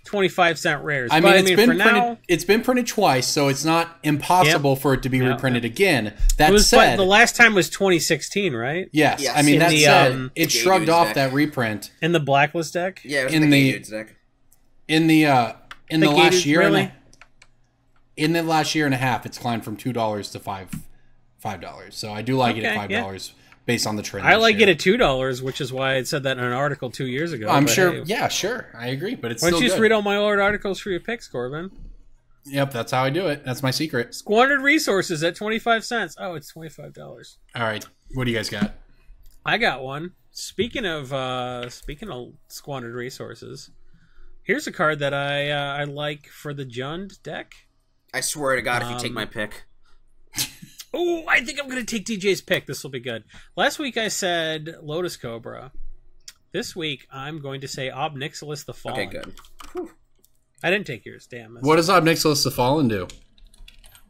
C: 25-cent rares.
A: I mean,
C: but,
A: it's been
C: for
A: printed.
C: now,
A: It's been printed twice, so it's not impossible for it to be reprinted again. That
C: it was,
A: said,
C: the last time was 2016, right?
A: yes.
B: Yes.
A: I mean,
C: In
A: that
C: the,
A: said, it
B: Gay
A: shrugged
B: Dudes
A: off
B: deck.
A: that reprint
C: In the Blacklist deck?
B: Yeah, it was
A: in
B: in
A: the-
B: the Dudes deck.
A: in the
C: The
A: last
C: gated-
A: year
C: really?
A: and in the last year and a half. It's climbed from $2 to $5. So I do like it at
C: Okay,
A: $5 based on the trend.
C: I
A: this
C: like
A: year.
C: it at $2, which is why I said that in an article 2 years ago.
A: I'm
C: but
A: sure.
C: hey,
A: Yeah, sure. I agree, but it's
C: why don't
A: still
C: you just
A: good.
C: read all my old articles for your picks, Corbin?
A: Yep, that's how I do it. That's my secret.
C: Squandered resources at 25 cents. Oh, it's $25.
A: All right, what do you guys got?
C: I got one. Speaking of squandered resources, here's a card that I like for the Jund deck.
B: I swear to God, if you take my pick.
C: Oh, I think I'm going to take DJ's pick. This will be good. Last week I said Lotus Cobra. This week I'm going to say Ob Nixilis the Fallen.
B: Okay, good.
C: I didn't take yours. Damn.
A: What does Ob Nixilis the Fallen do?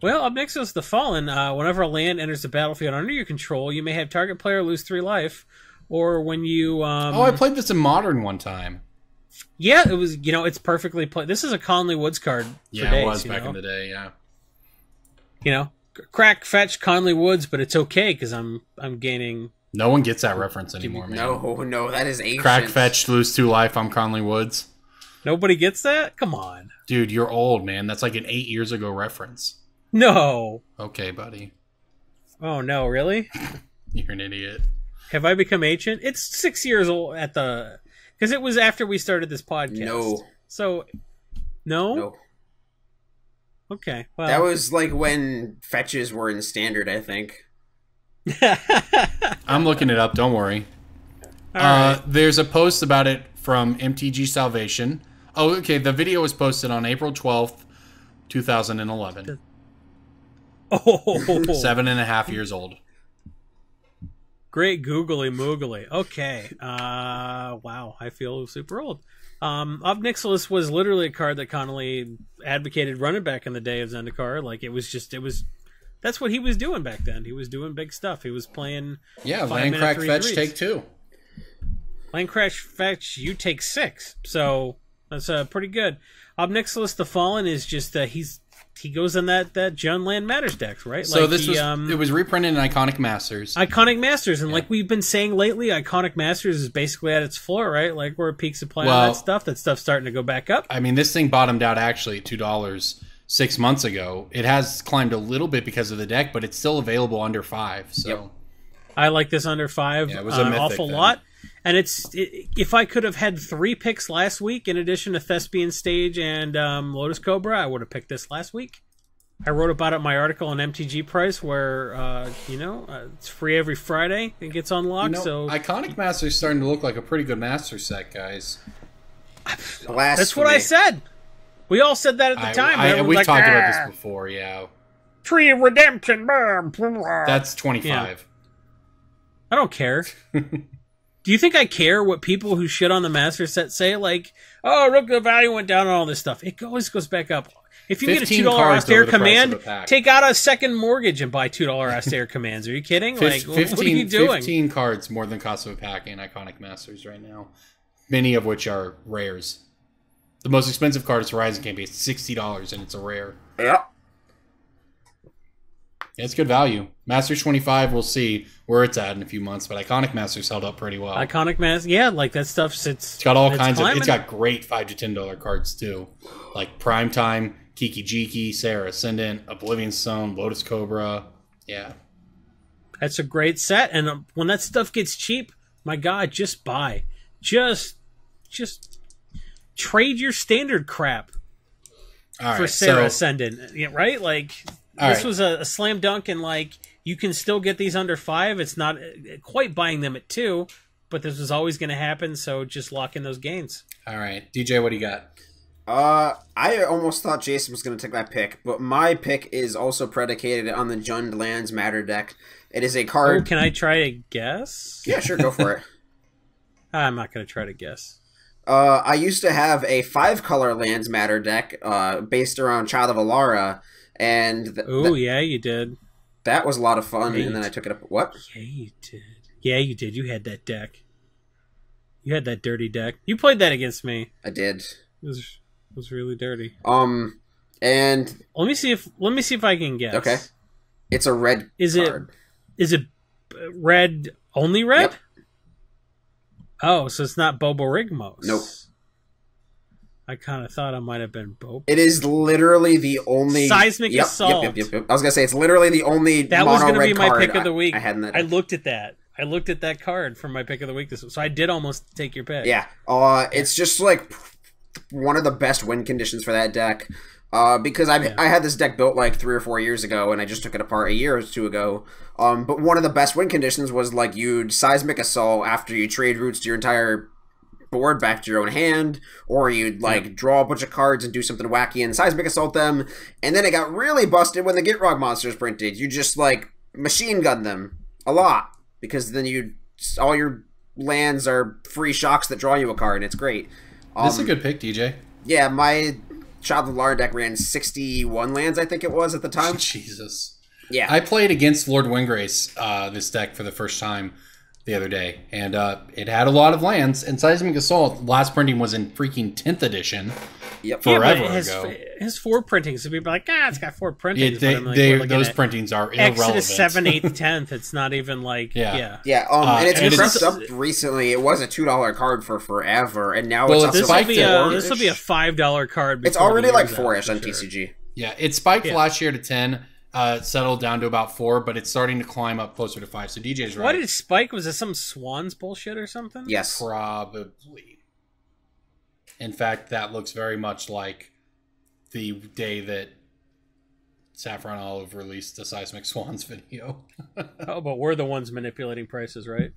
C: Well, Ob Nixilis the Fallen, whenever a land enters the battlefield under your control, you may have target player lose 3 life, or when you...
A: Oh, I played this in Modern one time.
C: Yeah, it was, it's perfectly played. This is a Conley Woods card for
A: Yeah,
C: days,
A: it was back in the day. Yeah.
C: Crack, fetch, Conley Woods, but it's okay because I'm gaining...
A: No one gets that reference anymore, man.
B: No, that is ancient.
A: Crack, fetch, lose 2 life. I'm Conley Woods.
C: Nobody gets that? Come on.
A: Dude, you're old, man. That's like an 8 years ago reference.
C: No.
A: Okay, buddy.
C: Oh, no, really?
A: You're an idiot.
C: Have I become ancient? It's 6 years old at the... Because it was after we started this podcast.
B: No.
C: So, no?
B: No.
C: Okay, well...
B: That was like when fetches were in standard, I think.
A: I'm looking it up. Don't worry.
C: All right.
A: There's a post about it from MTG Salvation. Oh, okay. The video was posted on April 12th, 2011.
C: Oh,
A: 7.5 years old.
C: great googly moogly. Okay. Wow, I feel super old. Ob Nixilis was literally a card that Connolly advocated running back in the day of Zendikar. Like, that's what he was doing back then. He was doing big stuff. He was playing...
A: Yeah,
C: 5
A: land
C: minute
A: crack
C: 3/3s.
A: fetch take 2.
C: Land crash fetch, you take 6. So that's pretty good. Ob Nixilis the Fallen is just he goes in that John Land Matters deck, right?
A: So
C: like
A: it was reprinted in Iconic Masters.
C: Iconic Masters, and like we've been saying lately, Iconic Masters is basically at its floor, right? Like where it peaks of play on that stuff. That stuff's starting to go back up.
A: I mean, this thing bottomed out actually at $2 6 months ago. It has climbed a little bit because of the deck, but it's still available under 5. So
B: Yep.
C: I like this under 5
A: Yeah, it was a
C: an
A: mythic
C: awful
A: then.
C: lot. And if I could have had 3 picks last week, in addition to Thespian Stage and Lotus Cobra, I would have picked this last week. I wrote about it in my article on MTG Price, where it's free every Friday. It gets unlocked. So
A: Iconic Masters is starting to look like a pretty good master set, guys.
C: that's what I said. We all said that at the time. Everyone's
A: We've
C: like,
A: talked about this before. Yeah,
C: Free redemption. Blah, blah.
A: that's 25.
C: Yeah. I don't care. Do you think I care what people who shit on the master set say? Like, oh, look, the value went down and all this stuff. It always goes back up. If you get a
A: 15
C: $2
A: cards
C: austere
A: over the price
C: command,
A: of a pack.
C: take out a second mortgage and buy $2 austere commands. Are you kidding? Like, what are you doing?
A: 15 cards more than cost of a pack in Iconic Masters right now. Many of which are rares. The most expensive card is Horizon Campaign. It's $60 and it's a rare.
B: Yeah.
A: Yeah, it's good value. Masters 25, we'll see where it's at in a few months, but Iconic Masters held up pretty well.
C: Iconic Master, yeah, like that stuff sits.
A: It's got all kinds of.
C: climbing.
A: It's got great $5 to $10 cards too, like Primetime, Kiki Jiki, Sarah Ascendant, Oblivion Stone, Lotus Cobra. Yeah,
C: That's a great set, and when that stuff gets cheap, my God, just buy, just trade your standard crap
A: all
C: for
A: right.
C: Sarah
A: So
C: Ascendant, yeah, right? Like
A: All
C: this
A: right.
C: was a slam dunk, and like you can still get these under 5. It's not quite buying them at 2, but this was always going to happen. So just lock in those gains.
A: all right, DJ, what do you got?
B: I almost thought Jason was going to take my pick, but my pick is also predicated on the Jund Lands Matter deck. It is a
C: Oh,
B: card.
C: can I try to guess?
B: Yeah, sure, go for it.
C: I'm not going to try to guess.
B: I used to have a 5-color Lands Matter deck based around Child of Alara, and
C: Oh, yeah, you did.
B: that was a lot of fun,
C: Great.
B: and then I took it up. What?
C: Yeah, you did. Yeah, you did. You had that deck. You had that dirty deck. You played that against me.
B: I did.
C: It was It was really dirty.
B: And
C: Let me see if I can guess.
B: okay, it's a red card.
C: Is it red, only red?
B: Yep.
C: Oh, so it's not Boborigmos.
B: Nope.
C: I kind of thought I might have been Bobo.
B: It is literally the only
C: Seismic Assault.
B: Yep. I was gonna say it's literally the only
C: That was
B: going to
C: be my pick of the week.
B: I had in that.
C: I looked at that. I looked at that card for my pick of the week. So I did almost take your pick.
B: Yeah. It's just like one of the best win conditions for that deck. Because I had this deck built like 3 or 4 years ago, and I just took it apart a year or 2 ago. But one of the best win conditions was like you'd Seismic Assault after you trade roots to your entire board back to your own hand, or you'd like draw a bunch of cards and do something wacky and Seismic Assault them. And then it got really busted when the Gitrog monsters printed. You just like machine gun them a lot, because then all your lands are free shocks that draw you a card, and it's great.
A: This is a good pick, DJ.
B: Yeah, my Child of Lara deck ran 61 lands, I think it was at the time.
A: Jesus.
B: Yeah.
A: I played against Lord Windgrace, this deck, for the first time the other day, and it had a lot of lands, and Seismic Assault, last printing was in freaking 10th edition.
B: Yep.
A: Forever
C: ago. His 4 printings, so people are like, it's got 4 printings.
A: Those printings are irrelevant.
C: Exodus 7, 8th, 10th, it's not even like,
B: and it's been pressed up recently. It was a $2 card for forever, and now it's
C: this will be a $5 card.
B: It's already like 4-ish on TCG.
A: Yeah, it spiked last year to 10, settled down to about 4, but it's starting to climb up closer to 5, so DJ's right.
C: Why did it spike? Was it some Swans bullshit or something?
B: Yes.
A: Probably. In fact, that looks very much like the day that Saffron Olive released the Seismic Swans video.
C: Oh, but we're the ones manipulating prices, right?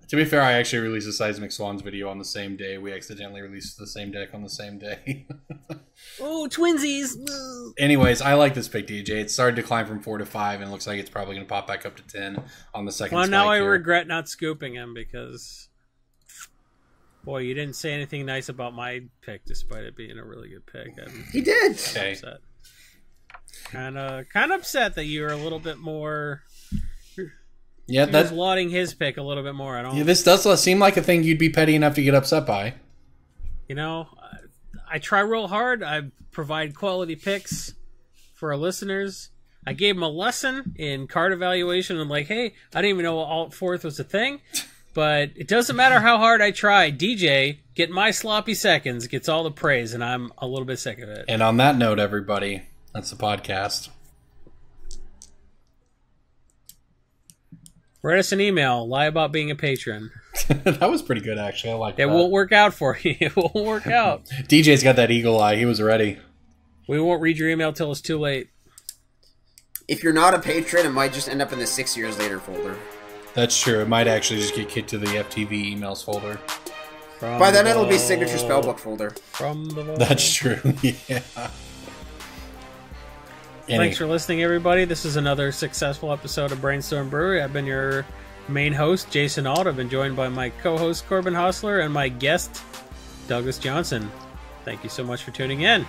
A: To be fair, I actually released a Seismic Swans video on the same day. We accidentally released the same deck on the same day.
C: Oh, twinsies!
A: Anyways, I like this pick, DJ. It started to climb from 4 to 5, and it looks like it's probably going to pop back up to 10 on the second.
C: Well, now I regret not scooping him because, boy, you didn't say anything nice about my pick, despite it being a really good pick.
B: He did.
A: Okay.
C: Upset. Kind of upset that you're a little bit more.
A: Yeah,
C: that's lauding his pick a little bit more.
A: Yeah, this does seem like a thing you'd be petty enough to get upset by.
C: You know, I try real hard. I provide quality picks for our listeners. I gave them a lesson in card evaluation. I'm like, hey, I didn't even know Alt Fourth was a thing, but it doesn't matter how hard I try. DJ, get my sloppy seconds, gets all the praise, and I'm a little bit sick of it.
A: And on that note, everybody, that's the podcast.
C: Write us an email. Lie about being a patron.
A: That was pretty good, actually. I like that.
C: It won't work out for you. It won't work out.
A: DJ's got that eagle eye. He was ready.
C: We won't read your email till it's too late.
B: If you're not a patron, it might just end up in the 6 years later folder.
A: That's true. It might actually just get kicked to the FTV emails folder.
B: By then, it'll be signature spellbook folder.
C: From the vault.
A: That's true. Yeah.
C: Thanks for listening, everybody. This is another successful episode of Brainstorm Brewery. I've been your main host, Jason Ault. I've been joined by my co-host, Corbin Hostler, and my guest, Douglas Johnson. Thank you so much for tuning in.